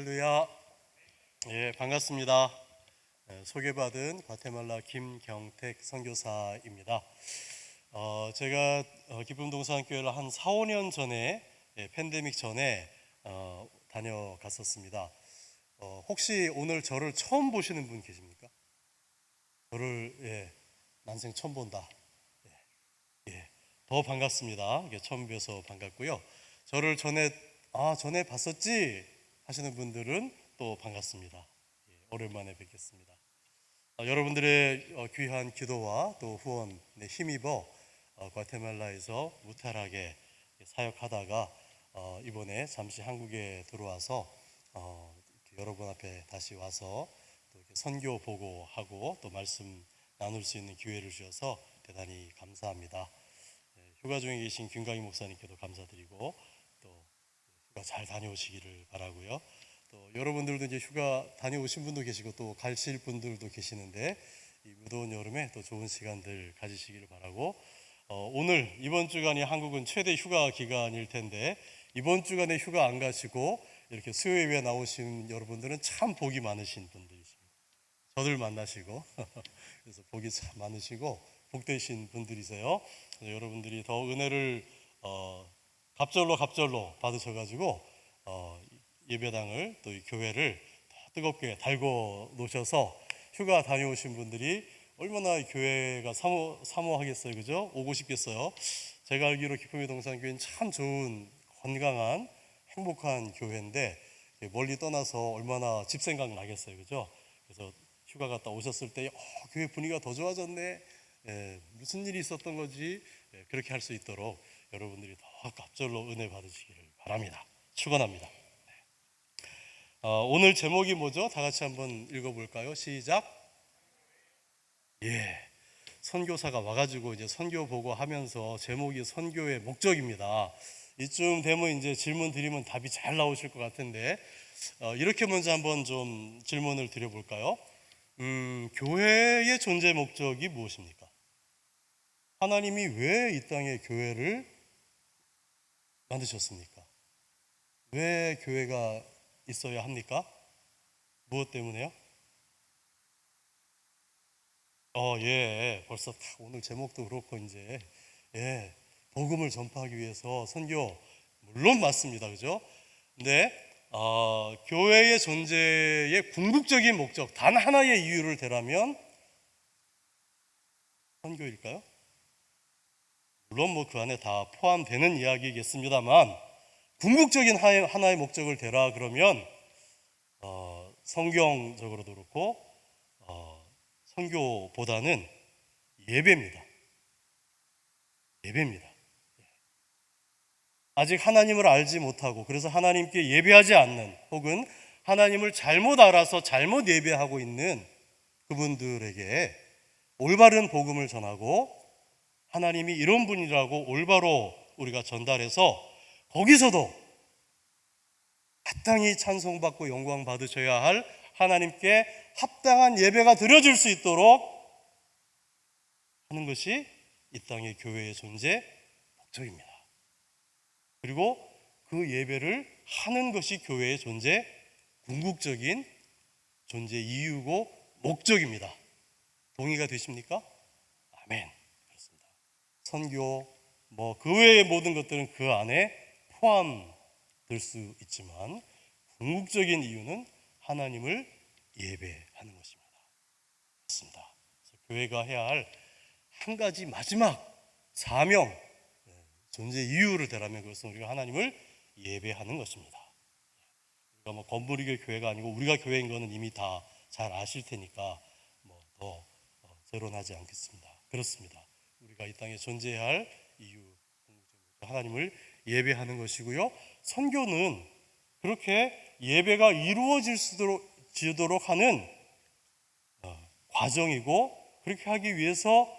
할렐루야. 예, 반갑습니다. 소개받은 과테말라 김경택 선교사입니다. 제가 기쁨동산교회를 한 4, 5년 전에 팬데믹 전에 다녀갔었습니다. 혹시 오늘 저를 처음 보시는 분 계십니까? 저를 난생 처음 본다. 더 반갑습니다. 처음 뵈서 반갑고요. 저를 전에 봤었지 하시는 분들은 또 반갑습니다. 오랜만에 뵙겠습니다. 여러분들의 귀한 기도와 또 후원에 힘입어 과테말라에서 무탈하게 사역하다가 이번에 잠시 한국에 들어와서 여러분 앞에 다시 와서 또 이렇게 선교 보고하고 또 말씀 나눌 수 있는 기회를 주셔서 대단히 감사합니다. 휴가 중에 계신 김강희 목사님께도 감사드리고 또 휴가 잘 다녀오시기를 바라고요. 또 여러분들도 이제 휴가 다녀오신 분도 계시고 또 가실 분들도 계시는데 이 무더운 여름에 또 좋은 시간들 가지시기를 바라고, 오늘 이번 주간이 한국은 최대 휴가 기간일 텐데 이번 주간에 휴가 안 가시고 이렇게 수요예배 나오신 여러분들은 참 복이 많으신 분들이십니다. 저들 만나시고 그래서 복이 참 많으시고 복되신 분들이세요. 여러분들이 더 은혜를 갑절로 받으셔가지고 예배당을 또 이 교회를 더 뜨겁게 달궈 놓으셔서 휴가 다녀오신 분들이 얼마나 교회가 사모하겠어요, 그죠? 오고 싶겠어요. 제가 알기로 기쁨의 동산교회는 참 좋은 건강한 행복한 교회인데 멀리 떠나서 얼마나 집 생각 나겠어요, 그죠? 그래서 휴가 갔다 오셨을 때 교회 분위기가 더 좋아졌네, 무슨 일이 있었던 거지, 그렇게 할 수 있도록 여러분들이 더 갑절로 은혜 받으시기를 바랍니다. 축원합니다. 오늘 제목이 뭐죠? 다 같이 한번 읽어볼까요? 시작. 선교사가 와가지고 이제 선교 보고 하면서 제목이 선교의 목적입니다. 이쯤 되면 이제 질문 드리면 답이 잘 나오실 것 같은데, 이렇게 먼저 한번 좀 질문을 드려볼까요? 교회의 존재 목적이 무엇입니까? 하나님이 왜 이 땅에 교회를 만드셨습니까? 왜 교회가 있어야 합니까? 무엇 때문에요? 벌써 오늘 제목도 그렇고 이제 복음을 전파하기 위해서 선교, 물론 맞습니다, 그죠? 근데 교회의 존재의 궁극적인 목적, 단 하나의 이유를 대라면 선교일까요? 물론 뭐 그 안에 다 포함되는 이야기겠습니다만, 궁극적인 하나의 목적을 대라 그러면 성경적으로도 그렇고 선교보다는 예배입니다. 아직 하나님을 알지 못하고 그래서 하나님께 예배하지 않는, 혹은 하나님을 잘못 알아서 잘못 예배하고 있는 그분들에게 올바른 복음을 전하고 하나님이 이런 분이라고 올바로 우리가 전달해서 거기서도 마땅히 찬송받고 영광 받으셔야 할 하나님께 합당한 예배가 드려질 수 있도록 하는 것이 이 땅의 교회의 존재 목적입니다. 그리고 그 예배를 하는 것이 교회의 존재 궁극적인 존재 이유고 목적입니다. 동의가 되십니까? 아멘. 그렇습니다. 선교 그 외의 모든 것들은 그 안에 포함될 수 있지만 궁극적인 이유는 하나님을 예배하는 것입니다. 그렇습니다. 그래서 교회가 해야 할 한 가지 마지막 사명, 존재 이유를 대라면 그것은 우리가 하나님을 예배하는 것입니다. 우리가 건물이교 교회가 아니고 우리가 교회인 것은 이미 다 잘 아실 테니까 더 거론하지 않겠습니다. 그렇습니다. 우리가 이 땅에 존재해야 할 이유, 하나님을 예배하는 것이고요. 선교는 그렇게 예배가 이루어지도록 하는 과정이고, 그렇게 하기 위해서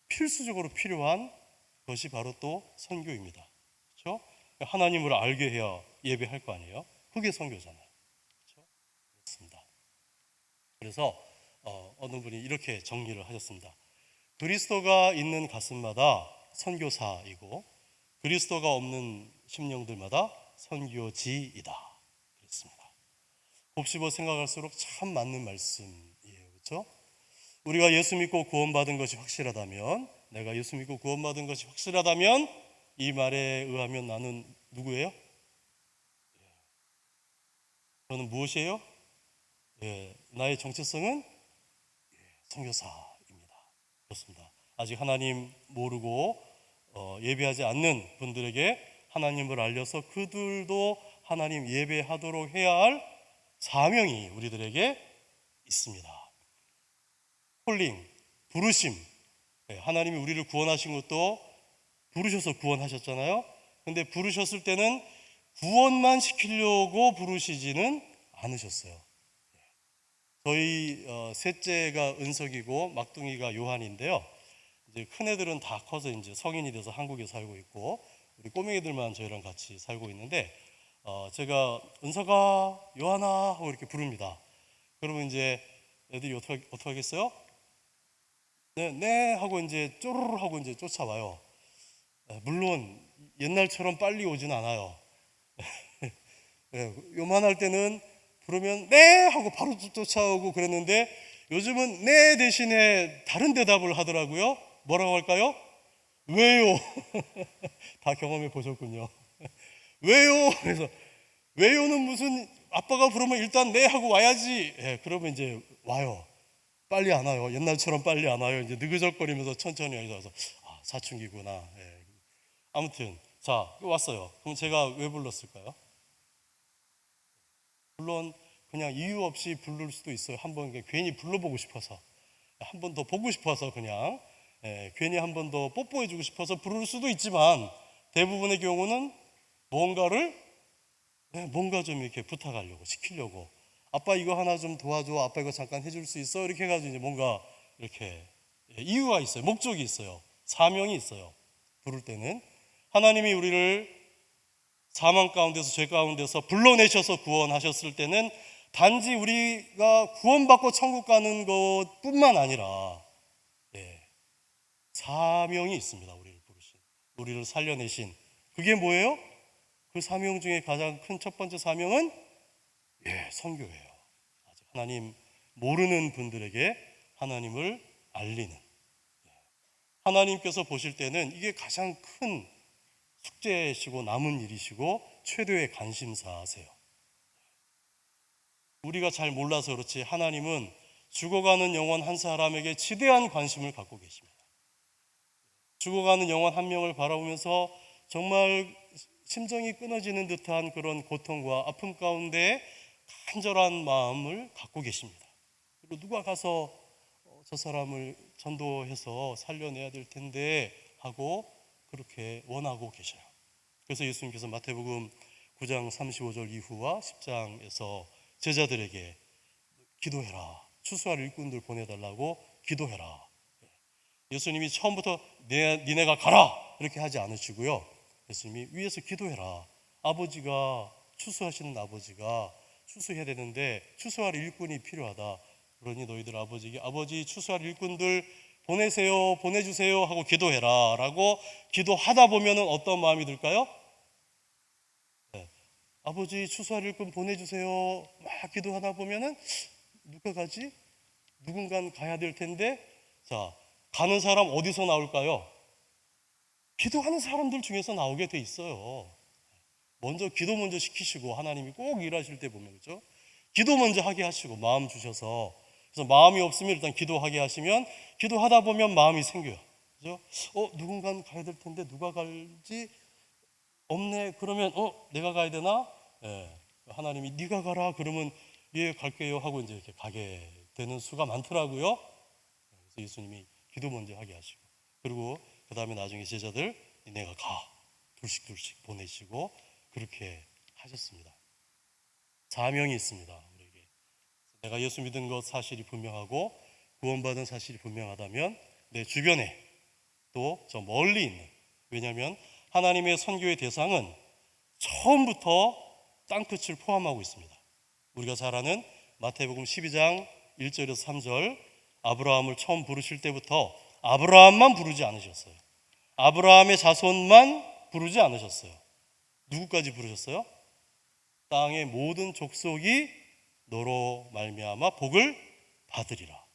필수적으로 필요한 것이 바로 또 선교입니다. 그렇죠? 하나님을 알게 해야 예배할 거 아니에요? 그게 선교잖아요. 그렇죠? 그렇습니다. 그래서 어느 분이 이렇게 정리를 하셨습니다. 그리스도가 있는 가슴마다 선교사이고 그리스도가 없는 심령들마다 선교지이다. 그렇습니다. 곱씹어 생각할수록 참 맞는 말씀이에요. 그렇죠? 우리가 예수 믿고 구원받은 것이 확실하다면, 내가 예수 믿고 구원받은 것이 확실하다면 이 말에 의하면 나는 누구예요? 저는 무엇이에요? 나의 정체성은 선교사입니다. 그렇습니다. 아직 하나님 모르고 예배하지 않는 분들에게 하나님을 알려서 그들도 하나님 예배하도록 해야 할 사명이 우리들에게 있습니다. 콜링, 부르심. 하나님이 우리를 구원하신 것도 부르셔서 구원하셨잖아요. 근데 부르셨을 때는 구원만 시키려고 부르시지는 않으셨어요. 저희 셋째가 은석이고 막둥이가 요한인데요. 이제 큰 애들은 다 커서 이제 성인이 돼서 한국에 살고 있고 우리 꼬맹이들만 저희랑 같이 살고 있는데 제가 은석아, 요한아 하고 이렇게 부릅니다. 그러면 이제 애들이 어떻게 하겠어요? 네, 네 하고 이제 쪼르르 하고 이제 쫓아와요. 물론 옛날처럼 빨리 오진 않아요. 요만할 때는 부르면 네 하고 바로 쫓아오고 그랬는데 요즘은 네 대신에 다른 대답을 하더라고요. 뭐라고 할까요? 왜요? 다 경험해 보셨군요. 왜요? 그래서 왜요는 무슨 아빠가 부르면 일단 네 하고 와야지. 그러면 이제 와요. 빨리 안 와요. 옛날처럼 빨리 안 와요. 이제 느그적거리면서 천천히 와서 사춘기구나. 아무튼 자 왔어요. 그럼 제가 왜 불렀을까요? 물론 그냥 이유 없이 부를 수도 있어요. 한번 괜히 불러보고 싶어서, 한 번 더 보고 싶어서 그냥 괜히 한 번 더 뽀뽀해주고 싶어서 부를 수도 있지만 대부분의 경우는 뭔가 좀 이렇게 부탁하려고 시키려고 아빠 이거 하나 좀 도와줘. 아빠 이거 잠깐 해줄 수 있어? 이렇게 해가지고 이제 뭔가 이렇게 이유가 있어요. 목적이 있어요. 사명이 있어요. 부를 때는 하나님이 우리를 사망 가운데서 죄 가운데서 불러내셔서 구원하셨을 때는 단지 우리가 구원받고 천국 가는 것뿐만 아니라 사명이 있습니다. 우리를 부르신, 우리를 살려내신 그게 뭐예요? 그 사명 중에 가장 큰 첫 번째 사명은 선교예요. 아직 하나님 모르는 분들에게 하나님을 알리는, 하나님께서 보실 때는 이게 가장 큰 숙제시고 남은 일이시고 최대의 관심사세요. 우리가 잘 몰라서 그렇지 하나님은 죽어가는 영혼 한 사람에게 지대한 관심을 갖고 계십니다. 죽어가는 영혼 한 명을 바라보면서 정말 심정이 끊어지는 듯한 그런 고통과 아픔 가운데 간절한 마음을 갖고 계십니다. 그리고 누가 가서 저 사람을 전도해서 살려내야 될 텐데 하고 그렇게 원하고 계셔요. 그래서 예수님께서 마태복음 9장 35절 이후와 10장에서 제자들에게 기도해라. 추수할 일꾼들 보내달라고 기도해라. 예수님이 처음부터 니네가 가라 이렇게 하지 않으시고요. 예수님이 위에서 기도해라. 아버지가 추수하시는 아버지가 추수해야 되는데 추수할 일꾼이 필요하다. 그러니 너희들 아버지에게 아버지 추수할 일꾼들 보내세요, 보내주세요 하고 기도해라 라고 기도하다 보면은 어떤 마음이 들까요? 아버지 추수할 일꾼 보내주세요 막 기도하다 보면은 누가 가지? 누군가는 가야 될 텐데 자 가는 사람 어디서 나올까요? 기도하는 사람들 중에서 나오게 돼 있어요. 기도 먼저 시키시고 하나님이 꼭 일하실 때 보면 그렇죠? 기도 먼저 하게 하시고 마음 주셔서 그래서 마음이 없으면 일단 기도하게 하시면 기도하다 보면 마음이 생겨요. 그죠? 누군가는 가야 될 텐데 누가 갈지 없네. 그러면 내가 가야 되나? 하나님이 네가 가라. 그러면 예 갈게요 하고 이제 이렇게 가게 되는 수가 많더라고요. 그래서 예수님이 기도 먼저 하게 하시고 그리고 그 다음에 나중에 제자들 내가 가 둘씩 보내시고 그렇게 하셨습니다. 사명이 있습니다. 우리에게 내가 예수 믿은 것 사실이 분명하고 구원받은 사실이 분명하다면 내 주변에 또 저 멀리 있는 왜냐하면 하나님의 선교의 대상은 처음부터 땅끝을 포함하고 있습니다. 우리가 잘 아는 마태복음 12장 1절에서 3절 아브라함을 처음 부르실 때부터 아브라함만 부르지 않으셨어요. 아브라함의 자손만 부르지 않으셨어요. 누구까지 부르셨어요? 땅의 모든 족속이 너로 말미암아 복을 받으리라.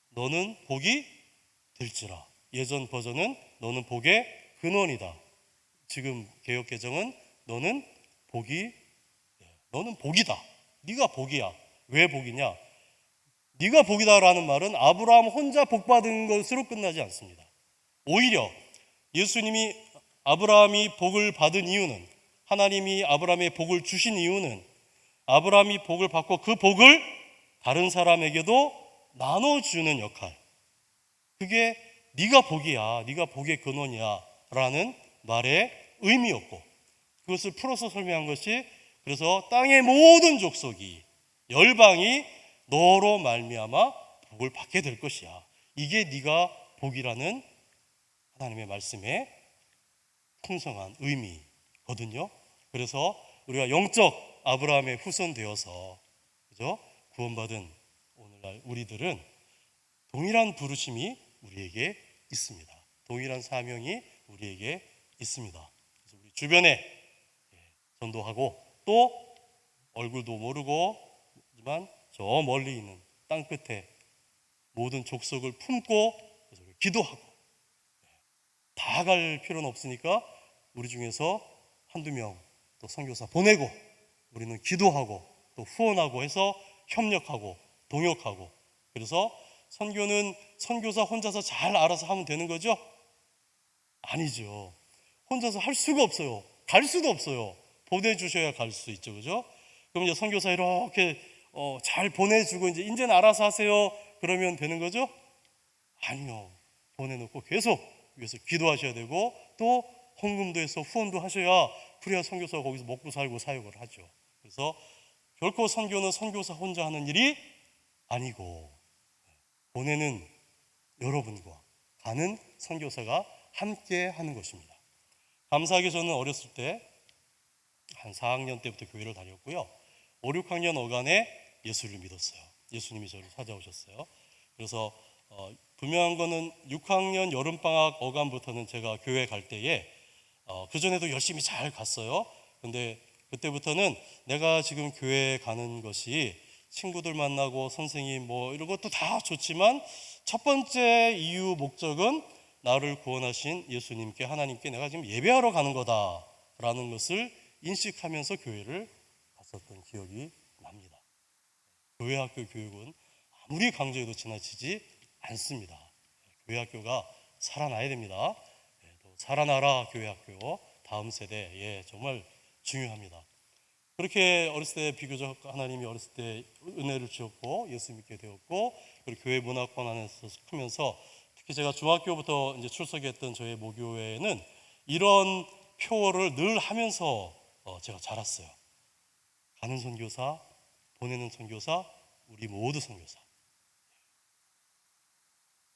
너는 복이 될지라. 예전 버전은 너는 복의 근원이다. 지금 개역 개정은 너는 복이다. 네가 복이야. 왜 복이냐? 네가 복이다라는 말은 아브라함 혼자 복 받은 것으로 끝나지 않습니다. 오히려 예수님이 아브라함이 복을 받은 이유는, 하나님이 아브라함의 복을 주신 이유는 아브라함이 복을 받고 그 복을 다른 사람에게도 나눠주는 역할. 그게 네가 복이야, 네가 복의 근원이야 라는 말의 의미였고, 그것을 풀어서 설명한 것이, 그래서 땅의 모든 족속이, 열방이 너로 말미암아 복을 받게 될 것이야. 이게 네가 복이라는 하나님의 말씀의 풍성한 의미거든요. 그래서 우리가 영적 아브라함의 후손 되어서, 그죠? 구원받은 오늘날 우리들은 동일한 부르심이 우리에게 있습니다. 동일한 사명이 우리에게 있습니다. 그래서 우리 주변에 전도하고, 또 얼굴도 모르고 하지만 저 멀리 있는 땅 끝에 모든 족속을 품고 기도하고, 다 갈 필요는 없으니까 우리 중에서 한두 명 또 선교사 보내고, 우리는 기도하고 또 후원하고 해서 협력하고 동역하고, 그래서 선교는 선교사 혼자서 잘 알아서 하면 되는 거죠? 아니죠. 혼자서 할 수가 없어요. 갈 수도 없어요. 보내주셔야 갈 수 있죠, 그죠? 그럼 이제 선교사 이렇게 잘 보내주고 이제는 알아서 하세요 그러면 되는 거죠? 아니요. 보내놓고 계속 위해서 기도하셔야 되고, 또 헌금도 해서 후원도 하셔야, 그래야 선교사가 거기서 먹고 살고 사역을 하죠. 그래서 결코 선교는 선교사 혼자 하는 일이 아니고, 보내는 여러분과 가는 선교사가 함께 하는 것입니다. 감사하게 저는 어렸을 때 한 4학년 때부터 교회를 다녔고요. 5, 6학년 어간에 예수를 믿었어요. 예수님이 저를 찾아오셨어요. 그래서 분명한 거는 6학년 여름방학 어간부터는 제가 교회 갈 때에 그전에도 열심히 잘 갔어요. 근데 그때부터는 내가 지금 교회 가는 것이 친구들 만나고 선생님 뭐 이런 것도 다 좋지만, 첫 번째 이유 목적은 나를 구원하신 예수님께, 하나님께 내가 지금 예배하러 가는 거다라는 것을 인식하면서 교회를 갔었던 기억이 납니다. 교회 학교 교육은 아무리 강조해도 지나치지 않습니다. 교회 학교가 살아나야 됩니다. 또 살아나라 교회 학교, 다음 세대에 정말 중요합니다. 그렇게 어렸을 때 비교적 하나님이 어렸을 때 은혜를 주셨고 예수 믿게 되었고, 그리고 교회 문화권 안에서 크면서, 특히 제가 중학교부터 이제 출석했던 저희 모교회는 이런 표어를 늘 하면서 제가 자랐어요. 가는 선교사, 보내는 선교사, 우리 모두 선교사.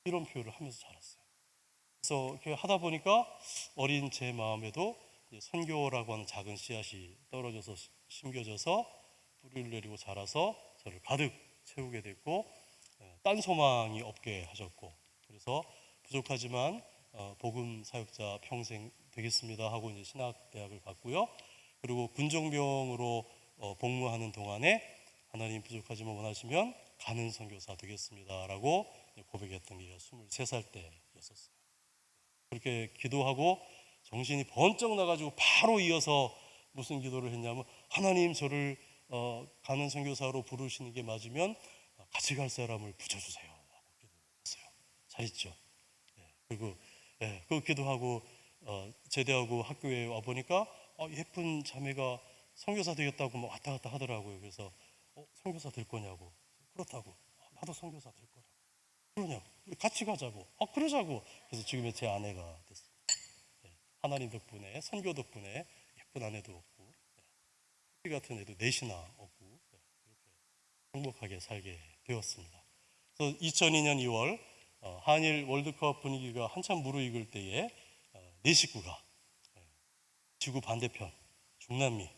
이런 표현을 하면서 자랐어요. 그래서 이렇게 하다 보니까 어린 제 마음에도 선교라고 하는 작은 씨앗이 떨어져서 심겨져서 뿌리를 내리고 자라서 저를 가득 채우게 됐고, 딴 소망이 없게 하셨고, 그래서 부족하지만 복음 사역자 평생 되겠습니다 하고 이제 신학대학을 갔고요. 그리고 군정병으로 복무하는 동안에 하나님 부족하지만 원하시면 가는 선교사 되겠습니다라고 고백했던 게 23살 때였었어요. 그렇게 기도하고 정신이 번쩍 나가지고 바로 이어서 무슨 기도를 했냐면, 하나님 저를 가는 선교사로 부르시는 게 맞으면 같이 갈 사람을 붙여주세요 하고 기도했어요. 잘했죠? 그리고 그 기도하고 제대하고 학교에 와 보니까 예쁜 자매가 선교사 되겠다고 막 왔다 갔다 하더라고요. 그래서 선교사 될 거냐고. 그렇다고. 나도 선교사 될 거라고. 그러냐고. 같이 가자고. 그러자고. 그래서 지금의 제 아내가 됐습니다. 하나님 덕분에, 선교 덕분에 예쁜 아내도 얻고, 이 같은 애도 넷이나 얻고, 이렇게 행복하게 살게 되었습니다. 그래서 2002년 2월 한일 월드컵 분위기가 한참 무르익을 때에 네 식구가 지구 반대편 중남미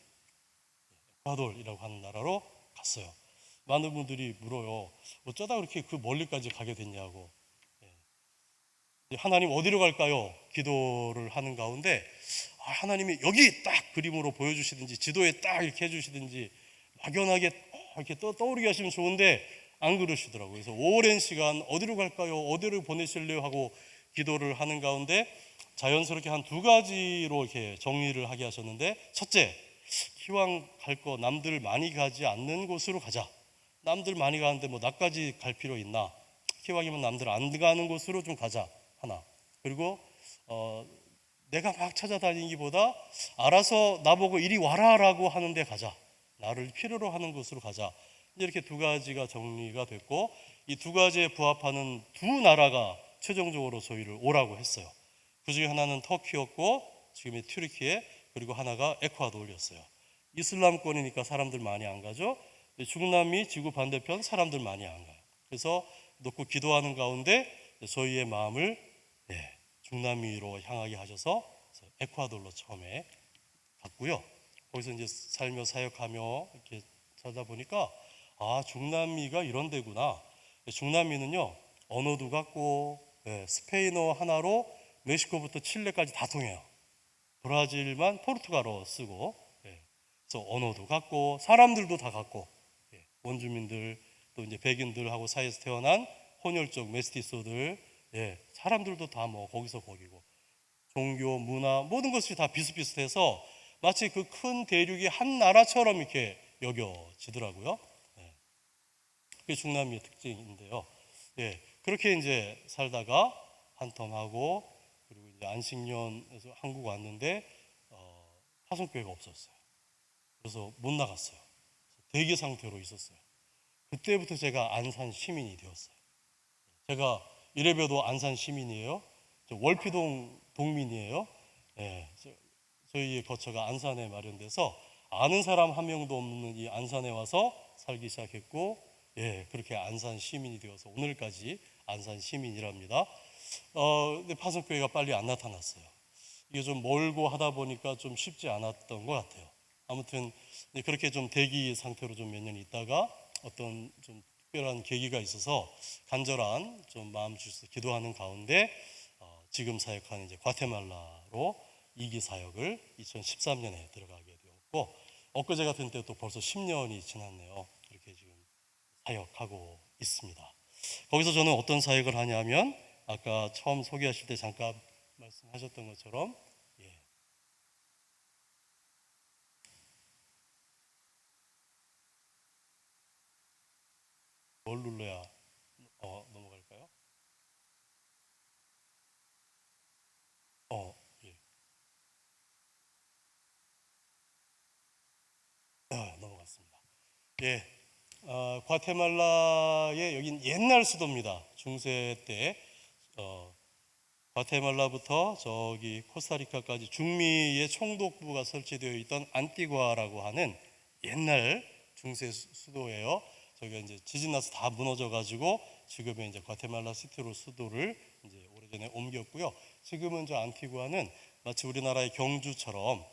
에콰도르라고 하는 나라로 갔어요. 많은 분들이 물어요. 어쩌다 그렇게 그 멀리까지 가게 됐냐고. 하나님 어디로 갈까요? 기도를 하는 가운데 하나님이 여기 딱 그림으로 보여주시든지 지도에 딱 이렇게 해주시든지 막연하게 이렇게 떠오르게 하시면 좋은데 안 그러시더라고요. 그래서 오랜 시간 어디로 갈까요? 어디로 보내실래요? 하고 기도를 하는 가운데 자연스럽게 한 두 가지로 이렇게 정리를 하게 하셨는데, 첫째, 기왕 갈 거 남들 많이 가지 않는 곳으로 가자. 남들 많이 가는데 뭐 나까지 갈 필요 있나? 기왕이면 남들 안 가는 곳으로 좀 가자. 하나. 그리고 내가 막 찾아다니기보다 알아서 나보고 이리 와라라고 하는데 가자. 나를 필요로 하는 곳으로 가자. 이렇게 두 가지가 정리가 됐고, 이 두 가지에 부합하는 두 나라가 최종적으로 저희를 오라고 했어요. 그 중에 하나는 터키였고, 지금의 튀르키예, 그리고 하나가 에콰도르였어요. 이슬람권이니까 사람들 많이 안 가죠. 중남미 지구 반대편 사람들 많이 안 가요. 그래서 놓고 기도하는 가운데 저희의 마음을 중남미로 향하게 하셔서 에콰도르로 처음에 갔고요. 거기서 이제 살며 사역하며 이렇게 살다 보니까 중남미가 이런 데구나. 중남미는요, 언어도 같고 스페인어 하나로 멕시코부터 칠레까지 다 통해요. 브라질만 포르투갈어 쓰고, 그래서 언어도 같고 사람들도 다 같고, 원주민들 또 이제 백인들하고 사이에서 태어난 혼혈적 메스티소들, 사람들도 다 뭐 거기서 거기고, 종교, 문화 모든 것이 다 비슷비슷해서 마치 그 큰 대륙이 한 나라처럼 이렇게 여겨지더라고요. 그게 중남미의 특징인데요. 그렇게 이제 살다가 한텀 하고, 그리고 이제 안식년에서 한국 왔는데 파송교회가 없었어요. 그래서 못 나갔어요. 대기 상태로 있었어요. 그때부터 제가 안산 시민이 되었어요. 제가 이래봬도 안산 시민이에요. 저 월피동 동민이에요. 저희의 거처가 안산에 마련돼서 아는 사람 한 명도 없는 이 안산에 와서 살기 시작했고, 그렇게 안산 시민이 되어서 오늘까지 안산 시민이랍니다. 근데 파송교회가 빨리 안 나타났어요. 이게 좀 멀고 하다 보니까 좀 쉽지 않았던 것 같아요. 아무튼 그렇게 좀 대기 상태로 좀 몇 년 있다가 어떤 좀 특별한 계기가 있어서 간절한 좀 마음 주셔서 기도하는 가운데 지금 사역하는 이제 과테말라로 2기 사역을 2013년에 들어가게 되었고, 엊그제 같은 때 또 벌써 10년이 지났네요. 이렇게 지금 사역하고 있습니다. 거기서 저는 어떤 사역을 하냐면, 아까 처음 소개하실 때 잠깐 말씀하셨던 것처럼 뭘 눌러야 넘어갈까요? 예. 넘어갔습니다. 과테말라의 여긴 옛날 수도입니다. 중세 때 과테말라부터 저기 코스타리카까지 중미의 총독부가 설치되어 있던 안티구아라고 하는 옛날 중세 수도예요. 저희가 이제 지진 나서 다 무너져 가지고 지금의 이제 과테말라 시티로 수도를 이제 오래전에 옮겼고요. 지금은 저 안티구아는 마치 우리나라의 경주처럼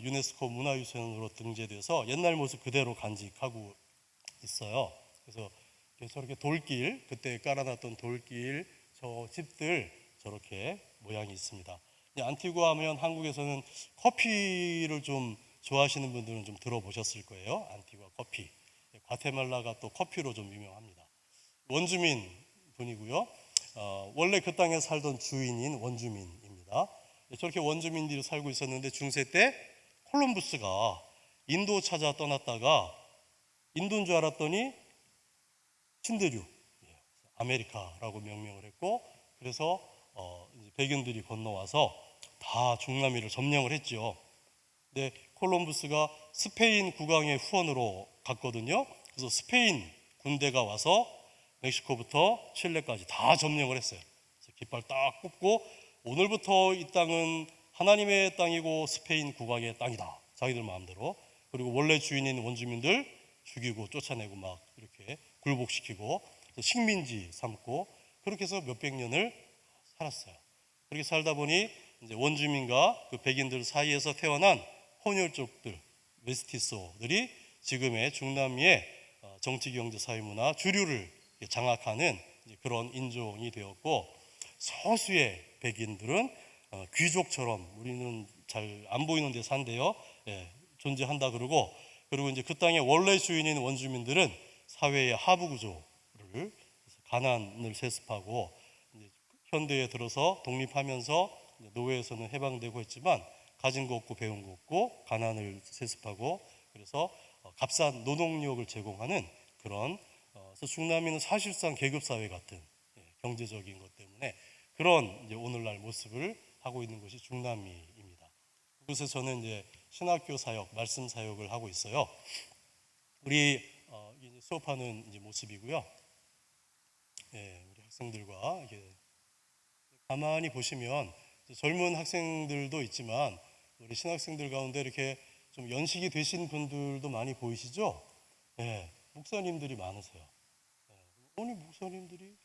유네스코 문화유산으로 등재돼서 옛날 모습 그대로 간직하고 있어요. 그래서 저렇게 돌길, 그때 깔아놨던 돌길, 저 집들 저렇게 모양이 있습니다. 안티구아 하면 한국에서는 커피를 좀 좋아하시는 분들은 좀 들어보셨을 거예요. 안티구아 커피. 과테말라가 또 커피로 좀 유명합니다. 원주민 분이고요. 원래 그 땅에 살던 주인인 원주민입니다. 저렇게 원주민들이 살고 있었는데 중세 때 콜럼부스가 인도 찾아 떠났다가 인도인 줄 알았더니 신대륙, 아메리카라고 명명을 했고, 그래서 이제 백인들이 건너와서 다 중남미를 점령을 했죠. 근데 콜럼부스가 스페인 국왕의 후원으로 갔거든요. 그래서 스페인 군대가 와서 멕시코부터 칠레까지 다 점령을 했어요. 그래서 깃발 딱 꽂고 오늘부터 이 땅은 하나님의 땅이고 스페인 국왕의 땅이다. 자기들 마음대로. 그리고 원래 주인인 원주민들 죽이고 쫓아내고 막 이렇게 굴복시키고 식민지 삼고, 그렇게 해서 몇백 년을 살았어요. 그렇게 살다 보니 이제 원주민과 그 백인들 사이에서 태어난 혼혈족들, 메스티소들이 지금의 중남미의 정치, 경제, 사회, 문화 주류를 장악하는 그런 인종이 되었고, 소수의 백인들은 귀족처럼 우리는 잘 안 보이는 데 산대요. 존재한다 그러고, 그리고 이제 그 땅의 원래 주인인 원주민들은 사회의 하부 구조를 가난을 세습하고 이제 현대에 들어서 독립하면서 노예에서는 해방되고 했지만 가진 거 없고 배운 거 없고 가난을 세습하고 그래서 값싼 노동력을 제공하는 그런 그래서 중남미는 사실상 계급 사회 같은 경제적인 것 때문에 그런 이제 오늘날 모습을 하고 있는 것이 중남미입니다. 그래서 저는 이제 신학교 사역, 말씀 사역을 하고 있어요. 우리 이제 수업하는 이제 모습이고요. 우리 학생들과 이게 가만히 보시면 젊은 학생들도 있지만 우리 신학생들 가운데 이렇게 좀 연식이 되신 분들도 많이 보이시죠? 목사님들이 많으세요. 아니 목사님들이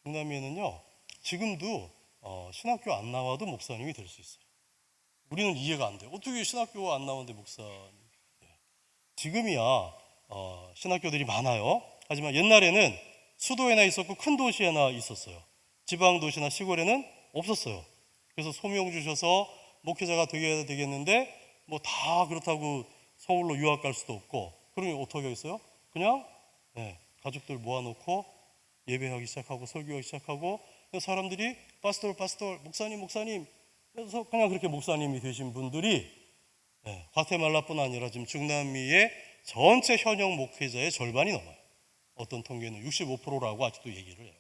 중남미에는요 지금도 신학교 안 나와도 목사님이 될 수 있어요. 우리는 이해가 안 돼요. 어떻게 신학교 안 나오는데 목사님? 지금이야 신학교들이 많아요. 하지만 옛날에는 수도에나 있었고 큰 도시에나 있었어요. 지방 도시나 시골에는 없었어요. 그래서 소명 주셔서 목회자가 되겠는데 뭐 다 그렇다고 서울로 유학 갈 수도 없고 그러면 어떻게 하겠어요? 그냥 가족들 모아놓고 예배하기 시작하고 설교하기 시작하고 사람들이 파스tor 목사님 그래서 그냥 그렇게 목사님이 되신 분들이 과테말라뿐 아니라 지금 중남미의 전체 현역 목회자의 절반이 넘어요. 어떤 통계는 65%라고 아직도 얘기를 해요.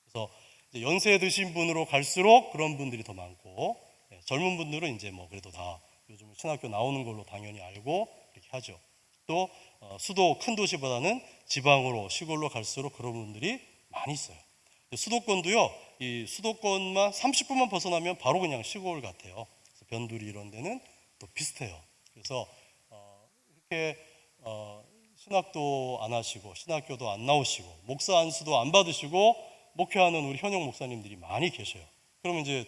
그래서 이제 연세 드신 분으로 갈수록 그런 분들이 더 많고 젊은 분들은 이제 뭐 그래도 다 요즘 신학교 나오는 걸로 당연히 알고 이렇게 하죠. 또 수도 큰 도시보다는 지방으로 시골로 갈수록 그런 분들이 많이 있어요. 수도권도요. 이 수도권만 30분만 벗어나면 바로 그냥 시골 같아요. 그래서 변두리 이런 데는 또 비슷해요. 그래서 이렇게 신학도 안 하시고 신학교도 안 나오시고 목사 안수도 안 받으시고 목회하는 우리 현역 목사님들이 많이 계셔요. 그러면 이제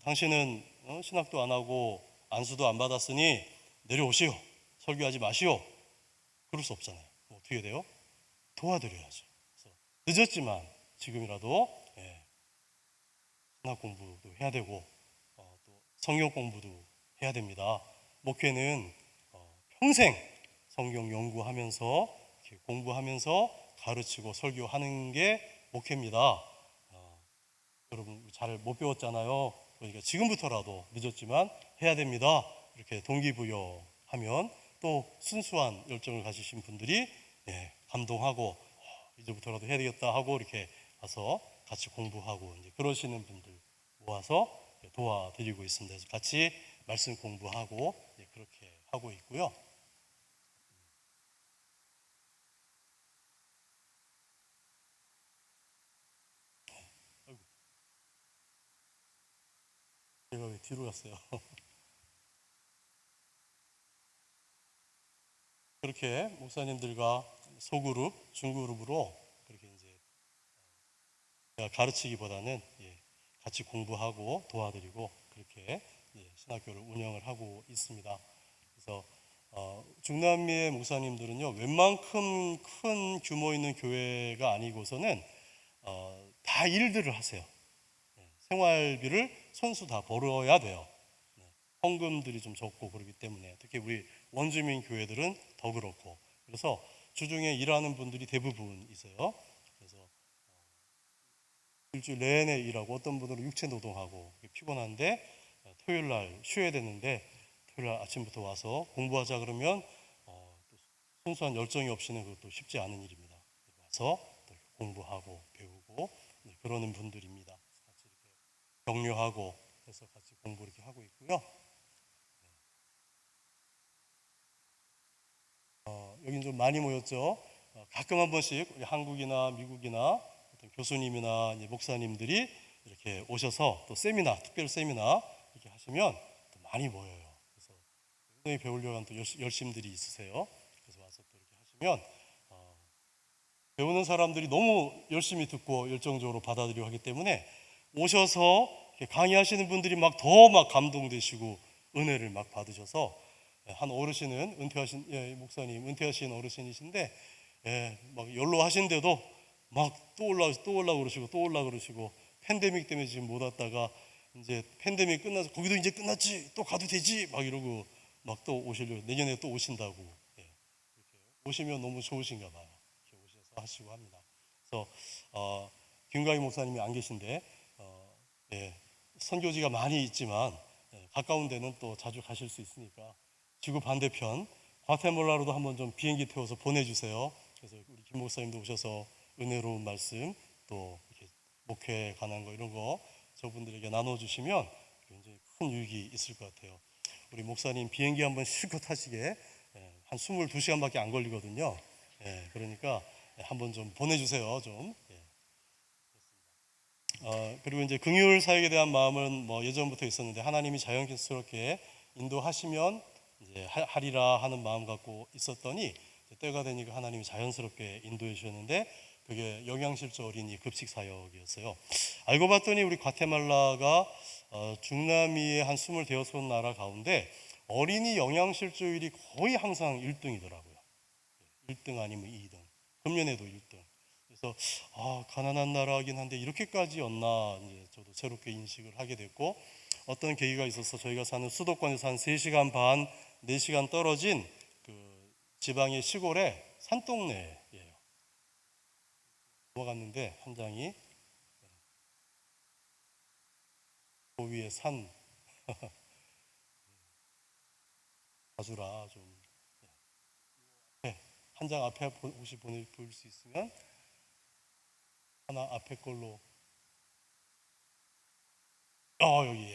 당신은 신학도 안 하고 안수도 안 받았으니 내려오시오. 설교하지 마시오. 그럴 수 없잖아요. 어떻게 돼요? 도와드려야죠. 그래서 늦었지만 지금이라도 신학 공부도 해야 되고 또 성경 공부도 해야 됩니다. 목회는 평생 성경 연구하면서 공부하면서 가르치고 설교하는 게 목회입니다. 여러분 잘 못 배웠잖아요. 그러니까 지금부터라도 늦었지만 해야 됩니다. 이렇게 동기부여하면 또 순수한 열정을 가지신 분들이 감동하고 이제부터라도 해야 되겠다 하고 이렇게 가서 같이 공부하고 이제 그러시는 분들 모아서 도와드리고 있습니다. 그래서 같이 말씀 공부하고 그렇게 하고 있고요. 제가 왜 뒤로 갔어요? 그렇게 목사님들과 소그룹, 중그룹으로 그렇게 이제 제가 가르치기보다는 같이 공부하고 도와드리고 그렇게 신학교를 운영을 하고 있습니다. 그래서 중남미의 목사님들은요 웬만큼 큰 규모 있는 교회가 아니고서는 다 일들을 하세요. 생활비를 선수 다 벌어야 돼요. 헌금들이 좀 적고 그렇기 때문에 특히 우리 원주민 교회들은 더 그렇고 그래서 주중에 일하는 분들이 대부분 있어요. 그래서 일주일 내내 일하고 어떤 분들은 육체 노동하고 피곤한데 토요일 날 쉬어야 되는데 토요일 날 아침부터 와서 공부하자 그러면 또 순수한 열정이 없이는 그것도 쉽지 않은 일입니다. 와서 또 공부하고 배우고 그러는 분들입니다. 같이 이렇게 격려하고 해서 같이 공부 이렇게 하고 있고요. 여긴 좀 많이 모였죠. 가끔 한 번씩 우리 한국이나 미국이나 어떤 교수님이나 목사님들이 이렇게 오셔서 또 세미나, 특별 세미나 이렇게 하시면 또 많이 모여요. 그래서 굉장히 배우려고 하는 또 열심들이 있으세요. 그래서 와서 또 이렇게 하시면 배우는 사람들이 너무 열심히 듣고 열정적으로 받아들여 하기 때문에 오셔서 강의하시는 분들이 막 더 막 감동되시고 은혜를 막 받으셔서 한 어르신은 은퇴하신 목사님 은퇴하신 어르신이신데 막 연로하신데도 막 또 올라 그러시고 또 올라 그러시고 팬데믹 때문에 지금 못 왔다가 이제 팬데믹 끝나서 거기도 이제 끝났지 또 가도 되지 막 이러고 막 또 오시려고 내년에 또 오신다고 오시면 너무 좋으신가 봐요. 이렇게 오셔서 하시고 합니다. 그래서 김가희 목사님이 안 계신데 예, 선교지가 많이 있지만 가까운 데는 또 자주 가실 수 있으니까 지구 반대편 과테말라로도 한번 좀 비행기 태워서 보내주세요. 그래서 우리 김 목사님도 오셔서 은혜로운 말씀 또 이렇게 목회에 관한 거 이런 거 저분들에게 나눠주시면 굉장히 큰 유익이 있을 것 같아요. 우리 목사님 비행기 한번 실컷 타시게 한 22시간밖에 안 걸리거든요. 그러니까 한번 좀 보내주세요. 좀. 그리고 이제 긍휼 사역에 대한 마음은 뭐 예전부터 있었는데 하나님이 자연스럽게 인도하시면 이제 하리라 하는 마음 갖고 있었더니 때가 되니까 하나님이 자연스럽게 인도해 주셨는데 그게 영양실조 어린이 급식 사역이었어요. 알고 봤더니 우리 과테말라가 중남미의 한 26나라 가운데 어린이 영양실조율이 거의 항상 1등이더라고요. 1등 아니면 2등. 금년에도 1등. 그래서 가난한 나라이긴 한데 이렇게까지였나 이제 저도 새롭게 인식을 하게 됐고 어떤 계기가 있어서 저희가 사는 수도권에서 한 3시간 반, 4시간 떨어진 그 지방의 시골에 산동네예요. 넘어갔는데 한 장이 그 위에 산 가주라 좀 한 장 앞에 혹시 보일 수 있으면 하나 앞에 걸로 여기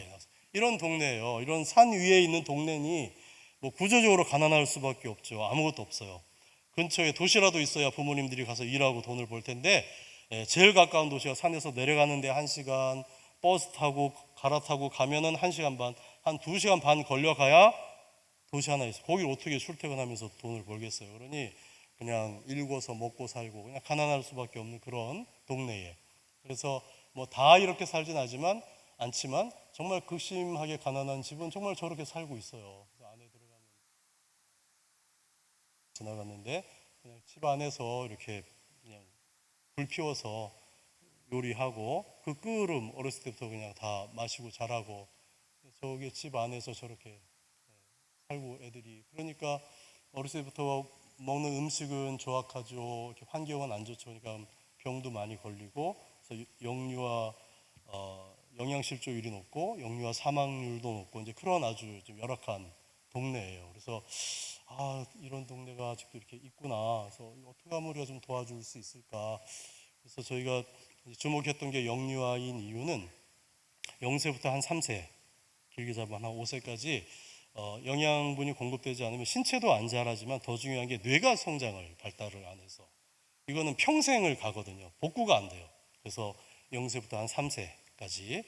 이런 동네예요. 이런 산 위에 있는 동네니 뭐 구조적으로 가난할 수밖에 없죠. 아무것도 없어요. 근처에 도시라도 있어야 부모님들이 가서 일하고 돈을 벌 텐데 제일 가까운 도시가 산에서 내려가는데 1시간, 버스 타고 갈아타고 가면은 1시간 반, 한 2시간 반 걸려가야 도시 하나 있어요. 거기를 어떻게 출퇴근하면서 돈을 벌겠어요. 그러니 그냥 일궈서 먹고 살고 그냥 가난할 수밖에 없는 그런 동네에. 그래서 뭐 다 이렇게 살진 않지만 정말 극심하게 가난한 집은 정말 저렇게 살고 있어요. 안에 들어가면 지나갔는데 그냥 집 안에서 이렇게 그냥 불 피워서 요리하고 그 끓음 어렸을 때부터 그냥 다 마시고 자라고 저기 집 안에서 저렇게 살고 애들이 그러니까 어렸을 때부터 먹는 음식은 조악하죠. 이렇게 환경은 안 좋죠. 그러니까 병도 많이 걸리고 그래서 영유아 영양실조율이 높고 영유아 사망률도 높고 이제 그런 아주 좀 열악한 동네예요. 그래서 이런 동네가 아직도 이렇게 있구나. 그래서 어떻게 하면 우리가 좀 도와줄 수 있을까? 그래서 저희가 주목했던 게 영유아인 이유는 0세부터 한 3세, 길게 잡으면 한 5세까지 영양분이 공급되지 않으면 신체도 안 자라지만 더 중요한 게 뇌가 성장을 발달을 안 해서 이거는 평생을 가거든요. 복구가 안 돼요. 그래서 0세부터 한 3세까지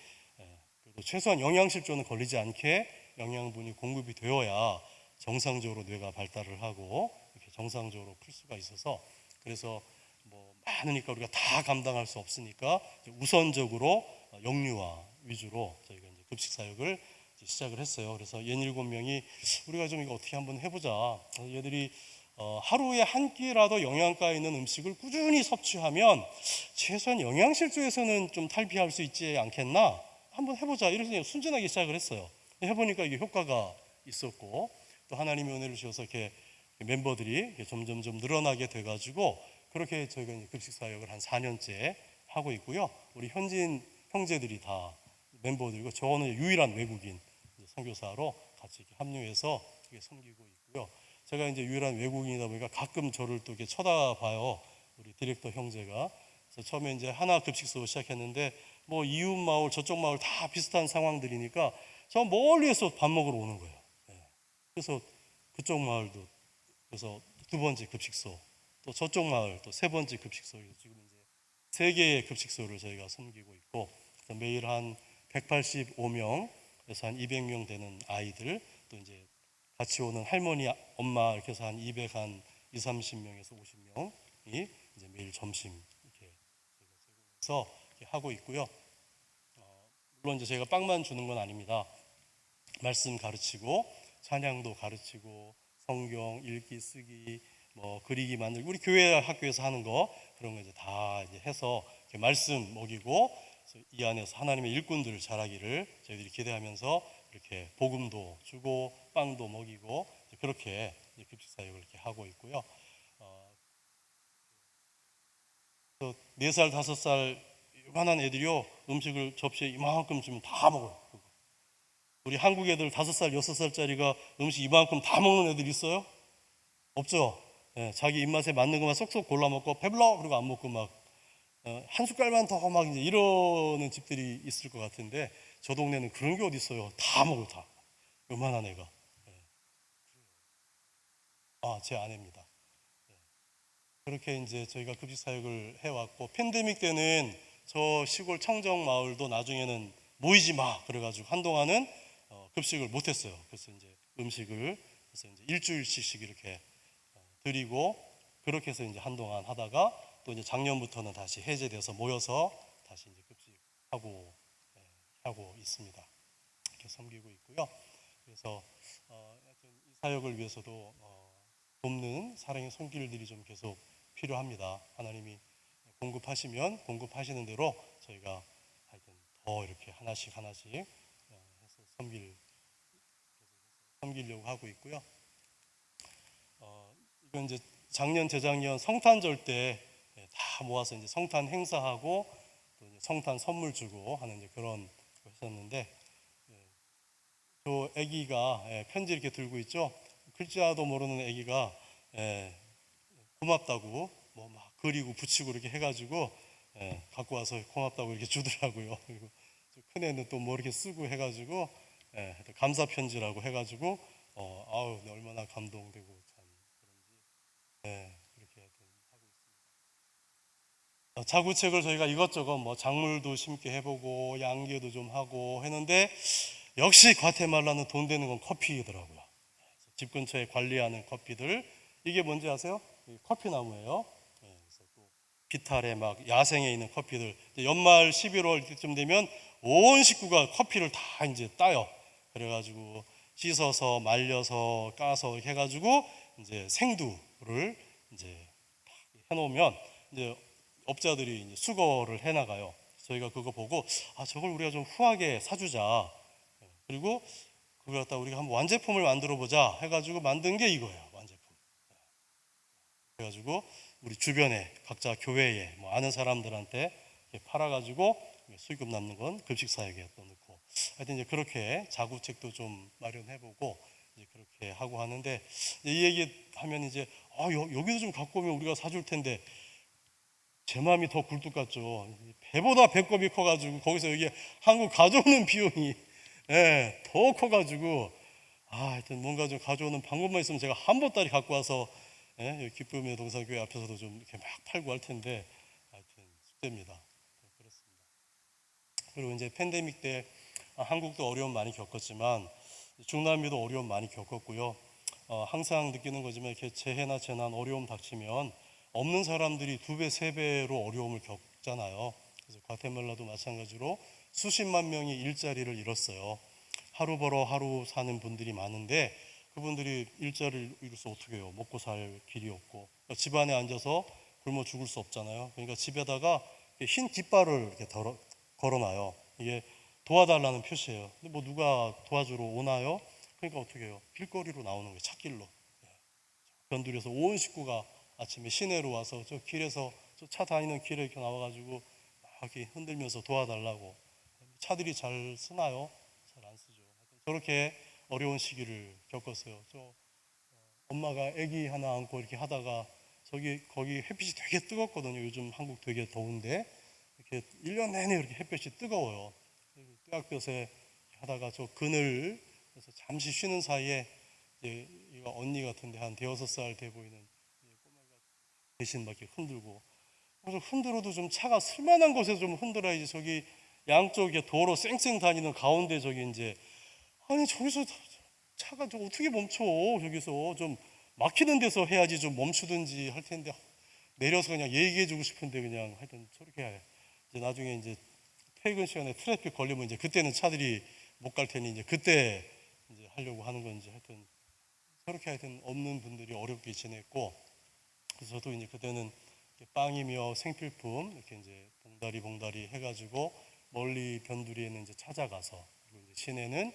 그래도 최소한 영양실조는 걸리지 않게 영양분이 공급이 되어야 정상적으로 뇌가 발달을 하고 이렇게 정상적으로 클 수가 있어서 그래서 뭐 많으니까 우리가 다 감당할 수 없으니까 우선적으로 영유아 위주로 저희가 이제 급식 사역을 시작을 했어요. 그래서 67명이 우리가 좀 이거 어떻게 한번 해보자. 얘들이 하루에 한 끼라도 영양가 있는 음식을 꾸준히 섭취하면 최소한 영양실조에서는 좀 탈피할 수 있지 않겠나? 한번 해보자. 이렇게 순진하게 시작을 했어요. 해보니까 이게 효과가 있었고 또 하나님의 은혜를 주셔서 이렇게 멤버들이 이렇게 점점 늘어나게 돼가지고 그렇게 저희가 이제 급식 사역을 한 4년째 하고 있고요. 우리 현지인 형제들이 다 멤버들이고 저는 유일한 외국인 선교사로 같이 이렇게 합류해서 이렇게 섬기고 있고요. 제가 이제 유일한 외국인이다 보니까 가끔 저를 또 이렇게 쳐다봐요. 우리 디렉터 형제가. 그래서 처음에 이제 하나 급식소 시작했는데 뭐 이웃 마을 저쪽 마을 다 비슷한 상황들이니까 저 멀리에서 밥 먹으러 오는 거예요. 그래서 그쪽 마을도 그래서 2번째 급식소 또 저쪽 마을 또 3번째 급식소 지금 이제 3개의 급식소를 저희가 섬기고 있고 매일 한 185명 그래서 한 200명 되는 아이들 또 이제 같이 오는 할머니 엄마 이렇게 해서 한 200, 한 20, 30명에서 50명이 이제 매일 점심 이렇게 제공해서 이렇게 하고 있고요. 물론 이제 제가 빵만 주는 건 아닙니다. 말씀 가르치고 찬양도 가르치고 성경 읽기 쓰기 뭐 그리기 만들기 우리 교회 학교에서 하는 거 그런 거 이제 다 이제 해서 이렇게 말씀 먹이고 이 안에서 하나님의 일꾼들을 자라기를 저희들이 기대하면서 이렇게 복음도 주고 빵도 먹이고 그렇게 급식 사역을 이렇게 하고 있고요. 4살, 5살 요만한 애들이요, 음식을 접시에 이만큼 주면 다 먹어요. 우리 한국 애들 5살, 6살짜리가 음식 이만큼 다 먹는 애들 있어요? 없죠? 예, 자기 입맛에 맞는 것만 쏙쏙 골라 먹고 배불러 그러고 안 먹고 막 한 숟갈만 더 막 이제 이러는 집들이 있을 것 같은데, 저 동네는 그런 게 어디 있어요? 다 먹어요, 다. 요만한 애가. 제 아내입니다. 그렇게 이제 저희가 급식 사역을 해왔고, 팬데믹 때는 저 시골 청정 마을도 나중에는 모이지 마 그래가지고 한동안은 급식을 못했어요. 그래서 이제 음식을 그래서 이제 일주일씩 이렇게 드리고, 그렇게 해서 이제 한동안 하다가 또 이제 작년부터는 다시 해제돼서 모여서 다시 이제 급식하고 하고 있습니다. 이렇게 섬기고 있고요. 그래서 하여튼 이 사역을 위해서도 돕는 사랑의 손길들이 좀 계속 필요합니다. 하나님이 공급하시면 공급하시는 대로 저희가 하여튼 더 이렇게 하나씩 해서 섬기려고 하고 있고요. 이건 이제 작년, 재작년 성탄절 때 다 모아서 이제 성탄 행사하고 또 이제 성탄 선물 주고 하는 이제 그런 거 했었는데, 저 아기가 편지 이렇게 들고 있죠. 글자도 모르는 아기가 고맙다고 뭐 막 그리고 붙이고 이렇게 해가지고 갖고 와서 고맙다고 이렇게 주더라고요. 그리고 큰 애는 또 뭐 이렇게 쓰고 해가지고 감사 편지라고 해가지고 아우 얼마나 감동되고 참 그렇게 하고 있습니다. 자구책을 저희가 이것저것 뭐 작물도 심게 해보고 양계도 좀 하고 했는데, 역시 과테말라는 돈 되는 건 커피더라고요. 집 근처에 관리하는 커피들, 이게 뭔지 아세요? 커피 나무예요. 그래서 또 비탈에 막 야생에 있는 커피들, 연말 11월 이때쯤 되면 온 식구가 커피를 다 이제 따요. 그래가지고 씻어서 말려서 까서 이렇게 해가지고 이제 생두를 이제 해놓으면 이제 업자들이 이제 수거를 해나가요. 저희가 그거 보고 저걸 우리가 좀 후하게 사주자. 그리고 그걸 갖다 우리가 한번 완제품을 만들어 보자 해가지고 만든 게 이거예요. 완제품. 그래가지고 우리 주변에 각자 교회에 뭐 아는 사람들한테 팔아가지고 수익금 남는 건 급식 사역에 또 넣고, 하여튼 이제 그렇게 자구책도 좀 마련해보고 이제 그렇게 하고 하는데, 이 얘기 하면 이제 여기도 좀 갖고 오면 우리가 사줄 텐데, 제 마음이 더 굴뚝 같죠. 배보다 배꼽이 커가지고 거기서 여기 한국 가져오는 비용이 더 커가지고 하여튼 뭔가 좀 가져오는 방법만 있으면 제가 한 보따리 갖고 와서 여기 기쁨의 동산교회 앞에서도 좀 이렇게 막 팔고 할 텐데, 하여튼 숙제입니다. 그렇습니다. 그리고 이제 팬데믹 때 한국도 어려움 많이 겪었지만 중남미도 어려움 많이 겪었고요. 항상 느끼는 거지만 이렇게 재해나 재난, 어려움 닥치면 없는 사람들이 2배, 3배로 어려움을 겪잖아요. 그래서 과테말라도 마찬가지로 수십만 명이 일자리를 잃었어요. 하루 벌어 하루 사는 분들이 많은데, 그분들이 일자리를 잃어서 어떻게 해요? 먹고 살 길이 없고, 그러니까 집 안에 앉아서 굶어 죽을 수 없잖아요. 그러니까 집에다가 흰 깃발을 이렇게 걸어놔요. 이게 도와달라는 표시예요. 근데 뭐 누가 도와주러 오나요? 그러니까 어떻게 해요? 길거리로 나오는 거예요. 찻길로. 변두리에서 온 식구가 아침에 시내로 와서 저 길에서 저 차 다니는 길에 이렇게 나와가지고 막 이렇게 흔들면서 도와달라고. 차들이 잘 쓰나요? 잘 안 쓰죠. 저렇게 어려운 시기를 겪었어요. 저 엄마가 아기 하나 안고 이렇게 하다가 거기 햇빛이 되게 뜨겁거든요. 요즘 한국 되게 더운데 이렇게 1년 내내 이렇게 햇빛이 뜨거워요. 뜨악볕에 하다가 저 그늘에서 잠시 쉬는 사이에 이제 이거 언니 같은데 한 5살 돼 보이는 꼬마가 대신 막 이렇게 흔들고, 그래서 흔들어도 좀 차가 쓸만한 곳에서 좀 흔들어야지, 저기 양쪽에 도로 쌩쌩 다니는 가운데 저기 이제 아니 저기서 차가 좀 어떻게 멈춰, 저기서 좀 막히는 데서 해야지 좀 멈추든지 할 텐데 내려서 그냥 얘기해 주고 싶은데 그냥 하여튼 저렇게 해. 이제 나중에 이제 퇴근 시간에 트래픽 걸리면 이제 그때는 차들이 못 갈 테니 이제 그때 이제 하려고 하는 건지, 하여튼 저렇게 하여튼 없는 분들이 어렵게 지냈고, 그래서 저도 이제 그때는 빵이며 생필품 이렇게 이제 봉다리 해가지고 멀리 변두리에는 이제 찾아가서, 그리고 이제 시내는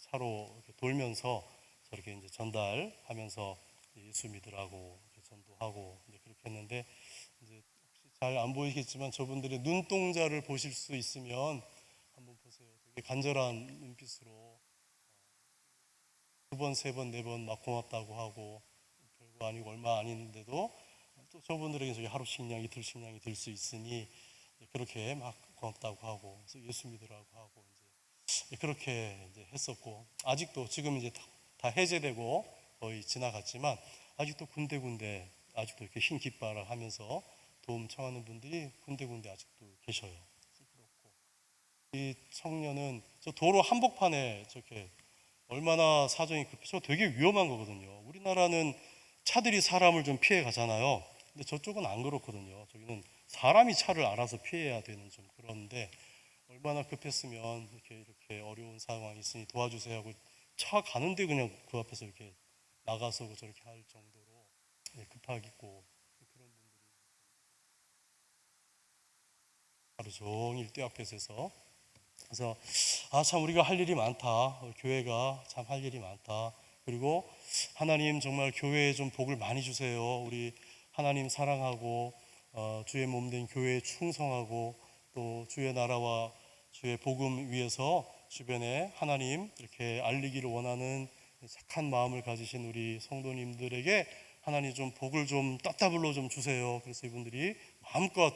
차로 이렇게 돌면서 저렇게 이제 전달하면서 예수 믿으라고 이렇게 전도하고 이제 그렇게 했는데, 이제 혹시 잘 안 보이겠지만 저분들의 눈동자를 보실 수 있으면 한번 보세요. 되게 간절한 눈빛으로 두 번, 세 번, 네 번 막 고맙다고 하고 별거 아니고 얼마 아닌데도 또 저분들에게 저기 하루 식량, 이틀 식량이 될 수 있으니 그렇게 막 고맙다고 하고 예수 믿으라고 하고 이제 그렇게 이제 했었고 아직도 지금 이제 다 해제되고 거의 지나갔지만 아직도 군데군데 아직도 이렇게 흰 깃발을 하면서 도움 청하는 분들이 군데군데 아직도 계셔요. 그렇고 이 청년은 저 도로 한복판에 저렇게 얼마나 사정이 급해서 되게 위험한 거거든요. 우리나라는 차들이 사람을 좀 피해 가잖아요. 근데 저쪽은 안 그렇거든요. 저기는 사람이 차를 알아서 피해야 되는 좀 그런데 얼마나 급했으면 이렇게 어려운 상황이 있으니 도와주세요 하고 차 가는데 그냥 그 앞에서 이렇게 나가서 저렇게 할 정도로 급하겠고 그런 분들이 하루 종일 떼 앞에 서서 그래서 참 우리가 할 일이 많다. 교회가 참 할 일이 많다. 그리고 하나님 정말 교회에 좀 복을 많이 주세요. 우리 하나님 사랑하고 주의 몸된 교회에 충성하고 또 주의 나라와 주의 복음 위해서 주변에 하나님 이렇게 알리기를 원하는 착한 마음을 가지신 우리 성도님들에게 하나님 좀 복을 좀 따따블로 좀 주세요. 그래서 이분들이 마음껏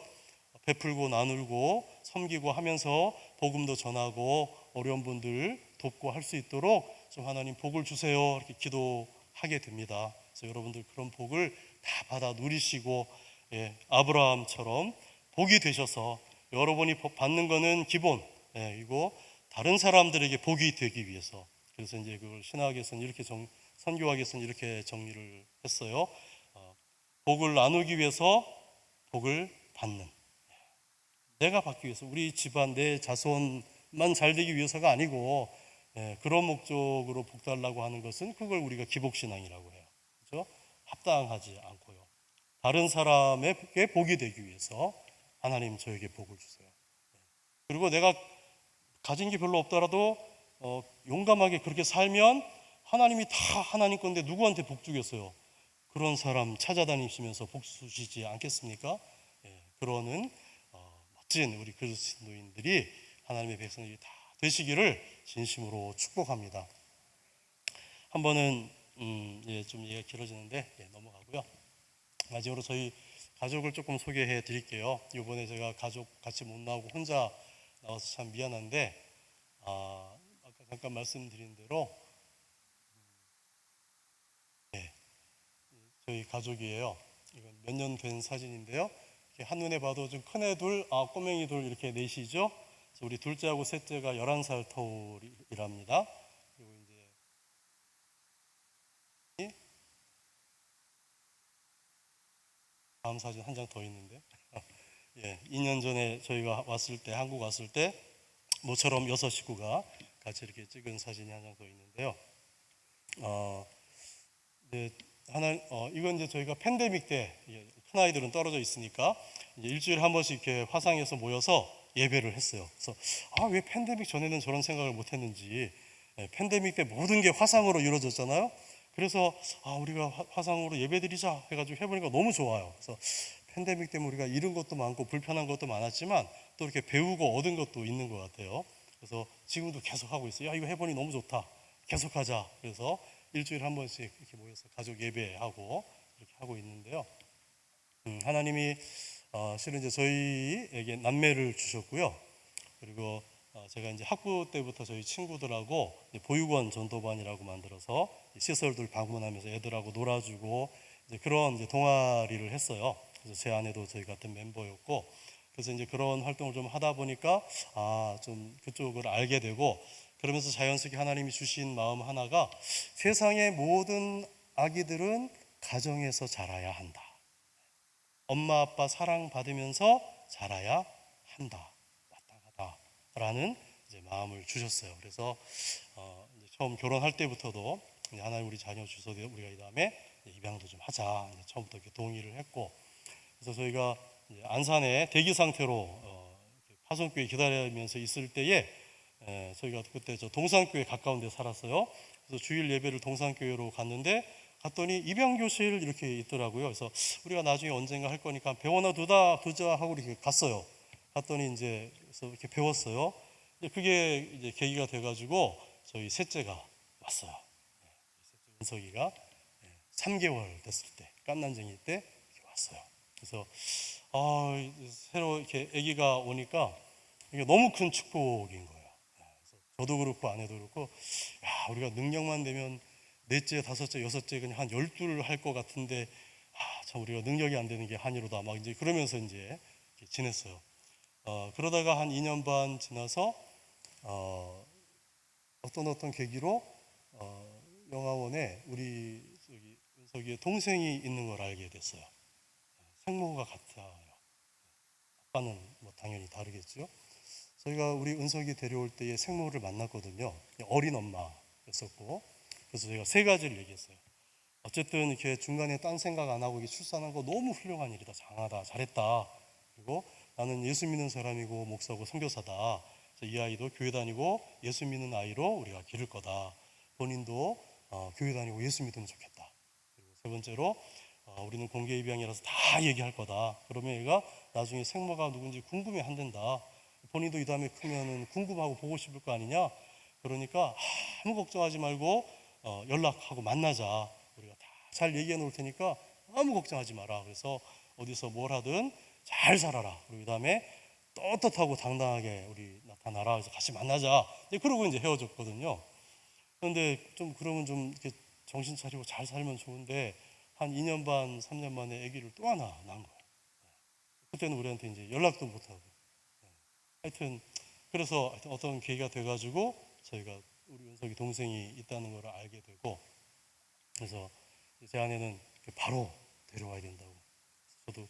베풀고 나누고 섬기고 하면서 복음도 전하고 어려운 분들 돕고 할 수 있도록 좀 하나님 복을 주세요 이렇게 기도하게 됩니다. 그래서 여러분들 그런 복을 다 받아 누리시고 아브라함처럼 복이 되셔서 여러분이 받는 거는 기본 그리고 다른 사람들에게 복이 되기 위해서 그래서 이제 그걸 신학에서는 이렇게 선교학에서는 이렇게 정리를 했어요. 복을 나누기 위해서 복을 받는 내가 받기 위해서 우리 집안 내 자손만 잘 되기 위해서가 아니고 그런 목적으로 복 달라고 하는 것은 그걸 우리가 기복신앙이라고 해요. 그렇죠? 합당하지 않고요. 다른 사람에게 복이 되기 위해서 하나님 저에게 복을 주세요. 그리고 내가 가진 게 별로 없더라도 용감하게 그렇게 살면 하나님이 다 하나님 건데 누구한테 복 주겠어요? 그런 사람 찾아다니시면서 복 주시지 않겠습니까? 그러는 멋진 우리 그리스도인들이 하나님의 백성들이 다 되시기를 진심으로 축복합니다. 한 번은 좀 얘기가 길어지는데 넘어가고요. 마지막으로 저희 가족을 조금 소개해 드릴게요. 이번에 제가 가족 같이 못 나오고 혼자 나와서 참 미안한데 아까 잠깐 말씀드린 대로 저희 가족이에요. 이건 몇 년 된 사진인데요. 한눈에 봐도 좀 큰 애들, 꼬맹이 둘 이렇게 넷이죠. 우리 둘째하고 셋째가 11살 터울이랍니다. 그리고 이제 다음 사진 한 장 더 있는데 2년 전에 저희가 왔을 때 한국 왔을 때 모처럼 6 식구가 같이 이렇게 찍은 사진이 한 장 더 있는데요. 이건 이제 저희가 팬데믹 때 큰 아이들은 떨어져 있으니까 이제 일주일에 한 번씩 이렇게 화상에서 모여서 예배를 했어요. 그래서 왜 팬데믹 전에는 저런 생각을 못했는지 팬데믹 때 모든 게 화상으로 이루어졌잖아요. 그래서 우리가 화상으로 예배드리자 해가지고 해보니까 너무 좋아요. 그래서 팬데믹 때문에 우리가 잃은 것도 많고 불편한 것도 많았지만 또 이렇게 배우고 얻은 것도 있는 것 같아요. 그래서 지금도 계속 하고 있어요. 이거 해보니 너무 좋다. 계속하자. 그래서 일주일에 한 번씩 이렇게 모여서 가족 예배하고 이렇게 하고 있는데요. 하나님이 실은 이제 저희에게 남매를 주셨고요. 그리고 제가 이제 학부 때부터 저희 친구들하고 보육원 전도반이라고 만들어서 시설들 방문하면서 애들하고 놀아주고 이제 그런 이제 동아리를 했어요. 그래서 제 아내도 저희 같은 멤버였고 그래서 이제 그런 활동을 좀 하다 보니까 좀 그쪽을 알게 되고 그러면서 자연스럽게 하나님이 주신 마음 하나가 세상의 모든 아기들은 가정에서 자라야 한다. 엄마 아빠 사랑받으면서 자라야 한다. 마땅하다라는 이제 마음을 주셨어요. 그래서 이제 처음 결혼할 때부터도 하나님 우리 자녀 주셔서 우리가 이 다음에 입양도 좀 하자. 처음부터 이렇게 동의를 했고 그래서 저희가 이제 안산에 대기 상태로 파송교회 기다리면서 있을 때에 저희가 그때 저 동산교회 가까운 데 살았어요. 그래서 주일 예배를 동산교회로 갔는데 갔더니 입양교실 이렇게 있더라고요. 그래서 우리가 나중에 언젠가 할 거니까 배워나 두자 하고 이렇게 갔어요. 갔더니 이제 그래서 이렇게 배웠어요. 그게 이제 계기가 돼가지고 저희 셋째가 왔어요. 셋째 은석이가 3개월 됐을 때, 갓난쟁이 때 이렇게 왔어요. 그래서 새로 이렇게 아기가 오니까 이게 너무 큰 축복인 거예요. 그래서 저도 그렇고 아내도 그렇고, 야, 우리가 능력만 되면 넷째, 다섯째, 여섯째 그냥 한 12를 할 것 같은데, 참 우리가 능력이 안 되는 게 한이로다. 막 이제 그러면서 이제 지냈어요. 그러다가 한 2년 반 지나서 어떤 계기로 영화원에 우리 은석이의 동생이 있는 걸 알게 됐어요. 생모가 같아요. 아빠는 뭐 당연히 다르겠죠. 저희가 우리 은석이 데려올 때에 생모를 만났거든요. 어린 엄마였었고, 그래서 제가 세 가지를 얘기했어요. 어쨌든 이렇게 중간에 딴 생각 안 하고 출산한 거 너무 훌륭한 일이다, 장하다, 잘했다. 그리고 나는 예수 믿는 사람이고 목사고 선교사다. 이 아이도 교회 다니고 예수 믿는 아이로 우리가 기를 거다. 본인도 교회 다니고 예수 믿으면 좋겠다. 그리고 세 번째로 우리는 공개 입양이라서 다 얘기할 거다. 그러면 얘가 나중에 생모가 누군지 궁금해 한댄다. 본인도 이 다음에 크면은 궁금하고 보고 싶을 거 아니냐. 그러니까 아무 걱정하지 말고 연락하고 만나자. 우리가 다 잘 얘기해 놓을 테니까 아무 걱정하지 마라. 그래서 어디서 뭘 하든 잘 살아라. 그리고 그 다음에 떳떳하고 당당하게 우리 나타나라. 그래서 같이 만나자. 그러고 이제 헤어졌거든요. 그런데 좀 그러면 좀 이렇게 정신 차리고 잘 살면 좋은데 한 2년 반, 3년 만에 아기를 또 하나 낳은 거예요. 그때는 우리한테 이제 연락도 못 하고. 하여튼 그래서 어떤 계기가 돼가지고 저희가 우리 은석이 동생이 있다는 걸 알게 되고, 그래서 제 아내는 바로 데려와야 된다고. 저도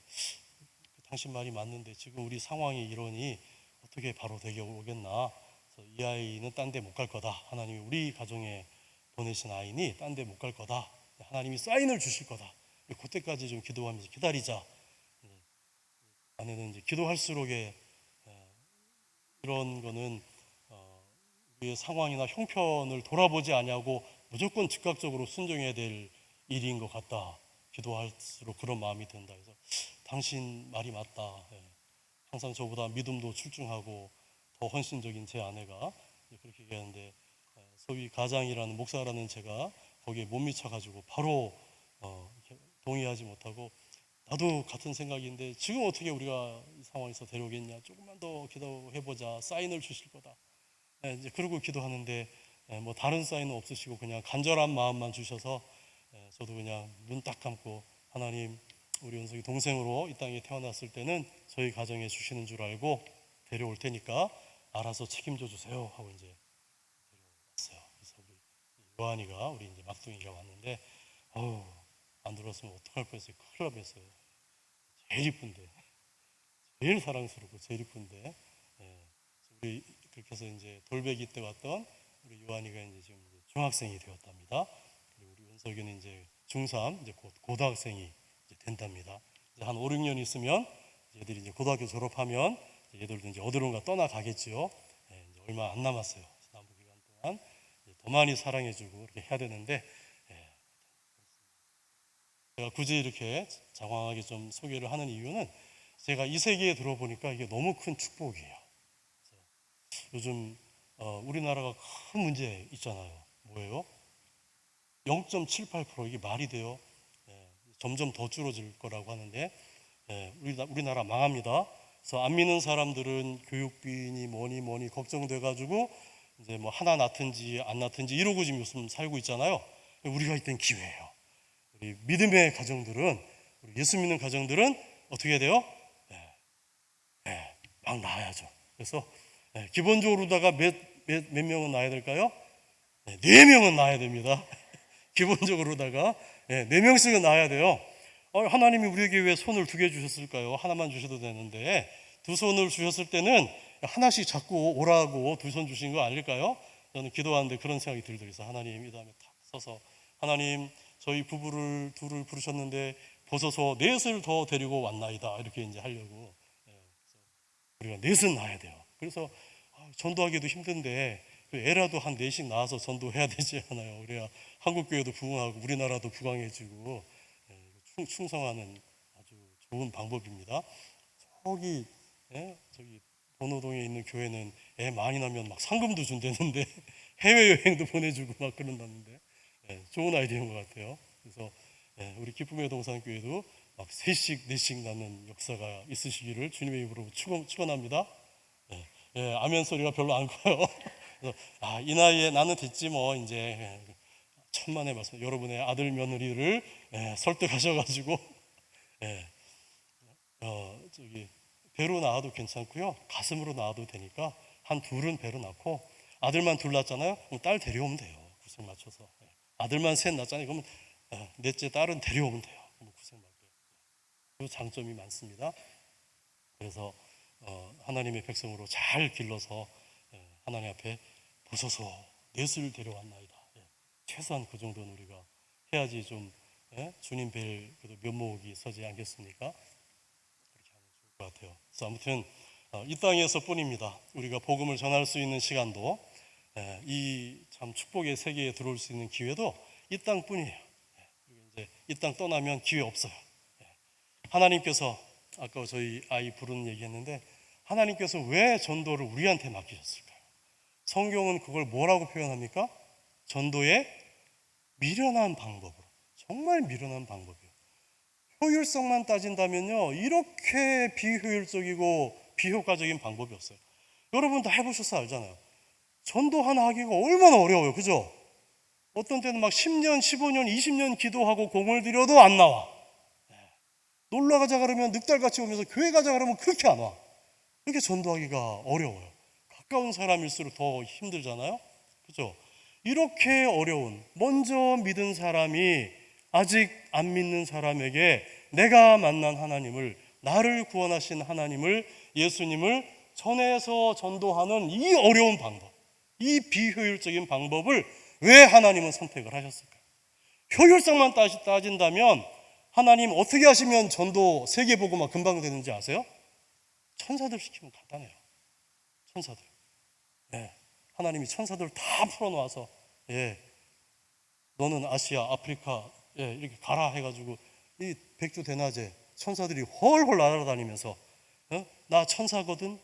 당신 말이 맞는데 지금 우리 상황이 이러니 어떻게 바로 데려오겠나. 그래서 이 아이는 딴 데 못 갈 거다. 하나님이 우리 가정에 보내신 아이니 딴 데 못 갈 거다. 하나님이 사인을 주실 거다. 그때까지 좀 기도하면서 기다리자. 아내는 이제 기도할수록 이런 거는 우리의 상황이나 형편을 돌아보지 아니하고 무조건 즉각적으로 순종해야 될 일인 것 같다. 기도할수록 그런 마음이 든다. 그래서 당신 말이 맞다. 항상 저보다 믿음도 출중하고 더 헌신적인 제 아내가 그렇게 얘기하는데, 소위 가장이라는 목사라는 제가 거기에 못 미쳐가지고 바로 동의하지 못하고, 나도 같은 생각인데 지금 어떻게 우리가 이 상황에서 데려오겠냐. 조금만 더 기도해보자. 사인을 주실 거다. 이제 그러고 기도하는데 뭐 다른 사인은 없으시고 그냥 간절한 마음만 주셔서 저도 그냥 눈 딱 감고, 하나님 우리 은석이 동생으로 이 땅에 태어났을 때는 저희 가정에 주시는 줄 알고 데려올 테니까 알아서 책임져 주세요 하고 이제 데려왔어요. 그래서 우리 요한이가, 우리 이제 막둥이가 왔는데 안 들었으면 어떡할 뻔했어요. 큰일 날 뻔했어요. 제일 이쁜데, 제일 사랑스럽고 제일 이쁜데, 우리 그렇게 해서 이제 돌배기 때 왔던 우리 요한이가 이제 지금 이제 중학생이 되었답니다. 그리고 우리 은석이는 이제 중3, 이제 곧 고등학생이 이제 된답니다. 이제 한 5, 6년 있으면 얘들이 이제 고등학교 졸업하면 얘들도 이제 어디론가 떠나가겠죠. 이제 얼마 안 남았어요. 남은 기간 동안 더 많이 사랑해주고 이렇게 해야 되는데, 제가 굳이 이렇게 장황하게 좀 소개를 하는 이유는 제가 이 세계에 들어보니까 이게 너무 큰 축복이에요. 요즘 우리나라가 큰 문제 있잖아요. 뭐예요? 0.78% 이게 말이 돼요? 점점 더 줄어들 거라고 하는데 우리나라 망합니다. 그래서 안 믿는 사람들은 교육비니 뭐니 걱정돼 가지고 이제 뭐 하나 낳든지 안 낳든지 이러고 지금 요즘 살고 있잖아요. 우리가 이땐 기회예요. 우리 믿음의 가정들은, 우리 예수 믿는 가정들은 어떻게 해야 돼요? 막 낳아야죠. 그래서 기본적으로다가 몇 명은 낳아야 될까요? 4명은 낳아야 됩니다. 기본적으로다가 4명씩은 낳아야 돼요. 하나님이 우리에게 왜 손을 2개 주셨을까요? 하나만 주셔도 되는데 2손을 주셨을 때는 하나씩 잡고 오라고 2손 주신 거 아닐까요? 저는 기도하는데 그런 생각이 들더라고요. 하나님, 이 다음에 탁 서서, 하나님 저희 부부를 둘을 부르셨는데 보소서 넷을 더 데리고 왔나이다. 이렇게 이제 하려고. 우리가 넷은 낳아야 돼요. 그래서 전도하기도 힘든데 그 애라도 한 4씩 낳아서 전도해야 되지 않아요? 그래야 한국 교회도 부흥하고 우리나라도 부강해지고 충성하는 아주 좋은 방법입니다. 저기 저기 번호동에 있는 교회는 애 많이 낳으면 막 상금도 준다는데 해외 여행도 보내주고 막 그런다는데 좋은 아이디어인 것 같아요. 그래서 우리 기쁨의 동산교회도 막 3씩 4씩 낳는 역사가 있으시기를 주님의 이름으로 축원합니다. 아멘 소리가 별로 안 커요. 그래서 이 나이에 나는 됐지 뭐 이제 천만의 말씀. 여러분의 아들 며느리를 설득하셔가지고 저기 배로 낳아도 괜찮고요, 가슴으로 낳아도 되니까 한 둘은 배로 낳고, 아들만 둘 낳았잖아요. 그럼 딸 데려오면 돼요. 구색 맞춰서. 아들만 셋 낳았잖아요. 그러면 넷째 딸은 데려오면 돼요. 그럼 구색 맞게. 그 장점이 많습니다. 그래서 하나님의 백성으로 잘 길러서 하나님 앞에 보소서 넷을 데려왔나이다. 최소한 그 정도는 우리가 해야지 좀 주님 뵐 면목이 서지 않겠습니까? 그렇게 하면 좋을 것 같아요. 그래서 아무튼 이 땅에서뿐입니다. 우리가 복음을 전할 수 있는 시간도, 이 참 축복의 세계에 들어올 수 있는 기회도 이 땅뿐이에요. 이제 이 땅 떠나면 기회 없어요. 하나님께서 아까 저희 아이 부르는 얘기했는데, 하나님께서 왜 전도를 우리한테 맡기셨을까요? 성경은 그걸 뭐라고 표현합니까? 전도의 미련한 방법으로. 정말 미련한 방법이에요. 효율성만 따진다면요, 이렇게 비효율적이고 비효과적인 방법이 없어요. 여러분 다 해보셔서 알잖아요. 전도 하나 하기가 얼마나 어려워요. 그죠? 어떤 때는 막 10년, 15년, 20년 기도하고 공을 들여도 안 나와. 놀러 가자 그러면 늑달같이 오면서 교회 가자 그러면 그렇게 안 와. 그렇게 전도하기가 어려워요. 가까운 사람일수록 더 힘들잖아요. 그죠? 이렇게 어려운, 먼저 믿은 사람이 아직 안 믿는 사람에게 내가 만난 하나님을, 나를 구원하신 하나님을, 예수님을 전해서 전도하는 이 어려운 방법, 이 비효율적인 방법을 왜 하나님은 선택을 하셨을까요? 효율성만 따진다면 하나님 어떻게 하시면 전도 세계보고만 금방 되는지 아세요? 천사들 시키면 간단해요. 천사들. 하나님이 천사들 다 풀어놓아서 너는 아시아, 아프리카 이렇게 가라 해가지고 이 백주 대낮에 천사들이 헐헐 날아다니면서 나 천사거든,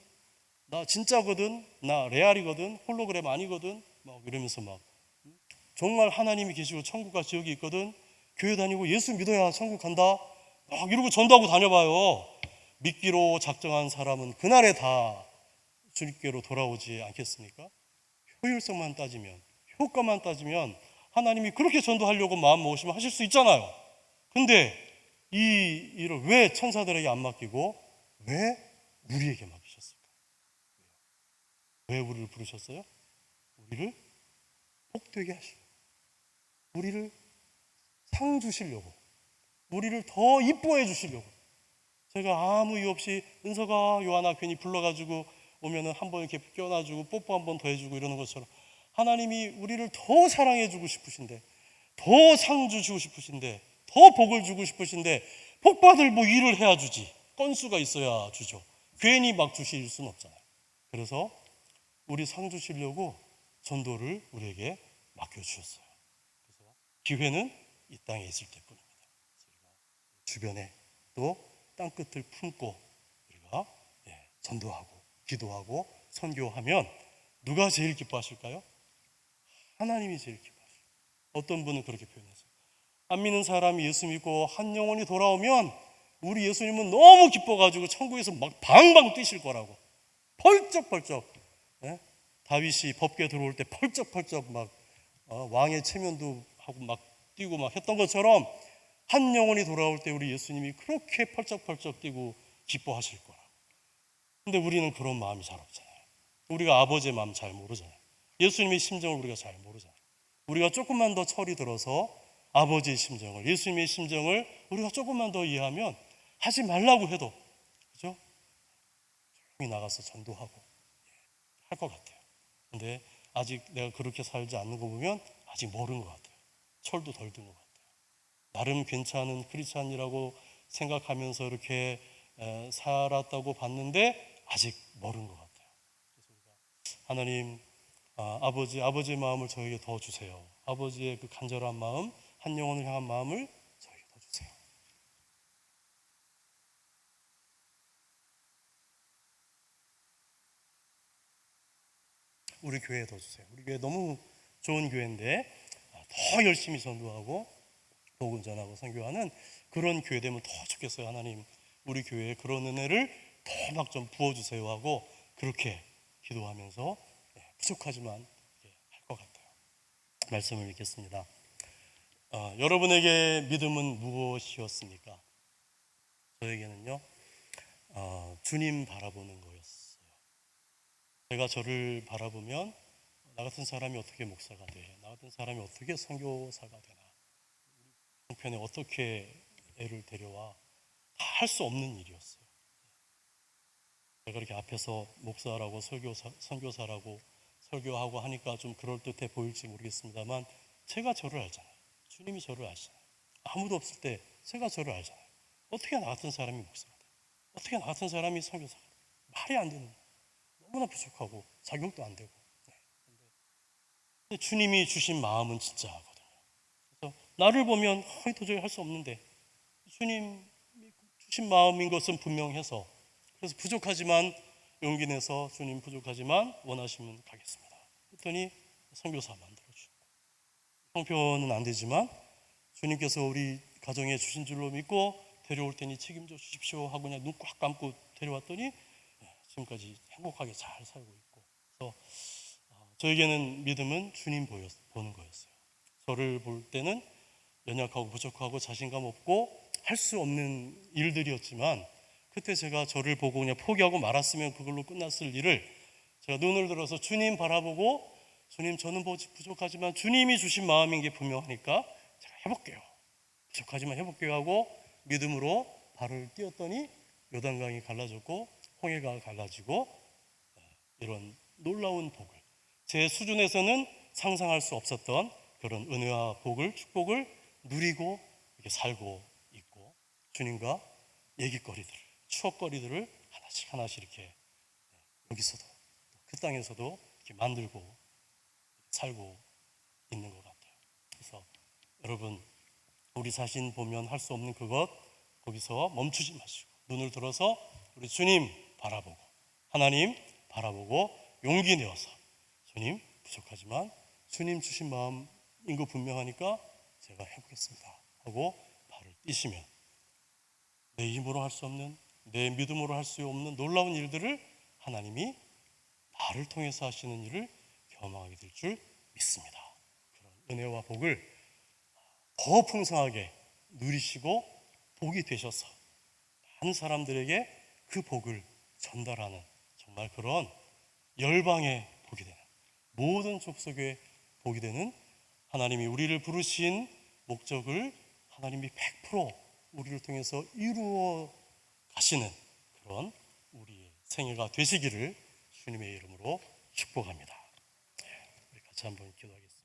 나 진짜거든, 나 레알이거든, 홀로그램 아니거든 막 이러면서 막 정말 하나님이 계시고 천국과 지옥이 있거든, 교회 다니고 예수 믿어야 천국 간다 막 이러고 전도하고 다녀봐요. 믿기로 작정한 사람은 그날에 다 주님께로 돌아오지 않겠습니까? 효율성만 따지면, 효과만 따지면 하나님이 그렇게 전도하려고 마음 먹으시면 하실 수 있잖아요. 근데 이 일을 왜 천사들에게 안 맡기고 왜 우리에게 맡기셨을까? 왜 우리를 부르셨어요? 우리를 복되게 하시고, 우리를 상 주시려고, 우리를 더 이뻐해 주시려고. 제가 아무 이유 없이 은서가 요하나 괜히 불러가지고 오면은 한번 이렇게 껴놔주고 뽀뽀 한번 더 해주고 이러는 것처럼 하나님이 우리를 더 사랑해주고 싶으신데, 더 상 주시고 싶으신데, 더 복을 주고 싶으신데, 복 받을 뭐 일을 해야 주지. 건수가 있어야 주죠. 괜히 막 주실 수는 없잖아요. 그래서 우리 상 주시려고 전도를 우리에게 맡겨주셨어요. 그래서 기회는 이 땅에 있을 때뿐입니다. 주변에 또 땅끝을 품고 우리가 전도하고 기도하고 선교하면 누가 제일 기뻐하실까요? 하나님이 제일 기뻐하시죠. 어떤 분은 그렇게 표현했어요. 안 믿는 사람이 예수 믿고 한 영혼이 돌아오면 우리 예수님은 너무 기뻐가지고 천국에서 막 방방 뛰실 거라고. 펄쩍펄쩍. 다윗이 법궤 들어올 때 펄쩍펄쩍 막 왕의 체면도 하고 막 뛰고 막 했던 것처럼 한 영혼이 돌아올 때 우리 예수님이 그렇게 펄쩍펄쩍 뛰고 기뻐하실 거라고. 근데 우리는 그런 마음이 잘 없잖아요. 우리가 아버지의 마음 잘 모르잖아요. 예수님의 심정을 우리가 잘 모르잖아요. 우리가 조금만 더 철이 들어서 아버지의 심정을, 예수님의 심정을 우리가 조금만 더 이해하면 하지 말라고 해도, 그죠? 조용히 나가서 전도하고 할 것 같아요. 근데 아직 내가 그렇게 살지 않는 거 보면 아직 모르는 것 같아요. 철도 덜 든 것 같아요. 나름 괜찮은 크리스찬이라고 생각하면서 이렇게 살았다고 봤는데 아직 모르는 것 같아요. 그래서 우리가 하나님, 아버지의 마음을 저에게 더 주세요. 아버지의 그 간절한 마음, 한 영혼을 향한 마음을 저에게 더 주세요. 우리 교회에 더 주세요. 우리 교회 너무 좋은 교회인데 더 열심히 전도하고 복음 전하고 선교하는 그런 교회 되면 더 좋겠어요. 하나님, 우리 교회에 그런 은혜를 더 막 좀 부어주세요 하고 그렇게 기도하면서 부족하지만 할 것 같아요. 말씀을 읽겠습니다. 여러분에게 믿음은 무엇이었습니까? 저에게는요, 주님 바라보는 거였어요. 제가 저를 바라보면 나 같은 사람이 어떻게 목사가 돼? 나 같은 사람이 어떻게 선교사가 되나? 형편에 어떻게 애를 데려와? 다 할 수 없는 일이었어요. 제가 이렇게 앞에서 목사라고 선교사라고 설교하고 하니까 좀 그럴듯해 보일지 모르겠습니다만 제가 저를 알잖아요. 주님이 저를 아시잖아요. 아무도 없을 때 제가 저를 알잖아요. 어떻게 나 같은 사람이 목사가 돼? 어떻게 나 같은 사람이 선교사가 돼? 말이 안 되는, 너무나 부족하고 자격도 안 되고. 근데 주님이 주신 마음은 진짜거든요. 그래서 나를 보면 도저히 할 수 없는데 주님 주신 마음인 것은 분명해서, 그래서 부족하지만 용기 내서 주님 부족하지만 원하시면 가겠습니다. 그랬더니 선교사 만들어주고, 형편은 안 되지만 주님께서 우리 가정에 주신 줄로 믿고 데려올 테니 책임져 주십시오 하고 그냥 눈 꽉 감고 데려왔더니 지금까지 행복하게 잘 살고 있고. 그래서 저에게는 믿음은 주님 보는 거였어요. 저를 볼 때는 연약하고 부족하고 자신감 없고 할 수 없는 일들이었지만 그때 제가 저를 보고 그냥 포기하고 말았으면 그걸로 끝났을 일을 제가 눈을 들어서 주님 바라보고, 주님 저는 부족하지만 주님이 주신 마음인 게 분명하니까 제가 해볼게요. 부족하지만 해볼게요 하고 믿음으로 발을 띄었더니 요단강이 갈라졌고 홍해가 갈라지고 이런 놀라운 복을, 제 수준에서는 상상할 수 없었던 그런 은혜와 복을, 축복을 누리고 이렇게 살고 있고, 주님과 얘기거리들, 추억거리들을 하나씩 하나씩 이렇게 여기서도 그 땅에서도 이렇게 만들고 살고 있는 것 같아요. 그래서 여러분, 우리 자신 보면 할 수 없는 그것, 거기서 멈추지 마시고 눈을 들어서 우리 주님 바라보고 하나님 바라보고 용기 내어서 주님 부족하지만 주님 주신 마음인 거 분명하니까 제가 해보겠습니다 하고 발을 띄시면 내 힘으로 할 수 없는, 내 믿음으로 할 수 없는 놀라운 일들을 하나님이 나를 통해서 하시는 일을 경험하게 될 줄 믿습니다. 그런 은혜와 복을 더 풍성하게 누리시고 복이 되셔서 많은 사람들에게 그 복을 전달하는 정말 그런 열방의 복이 되는, 모든 족속의 복이 되는, 하나님이 우리를 부르신 목적을 하나님이 100% 우리를 통해서 이루어 가시는 그런 우리의 생애가 되시기를 주님의 이름으로 축복합니다. 우리 같이 한번 기도하겠습니다.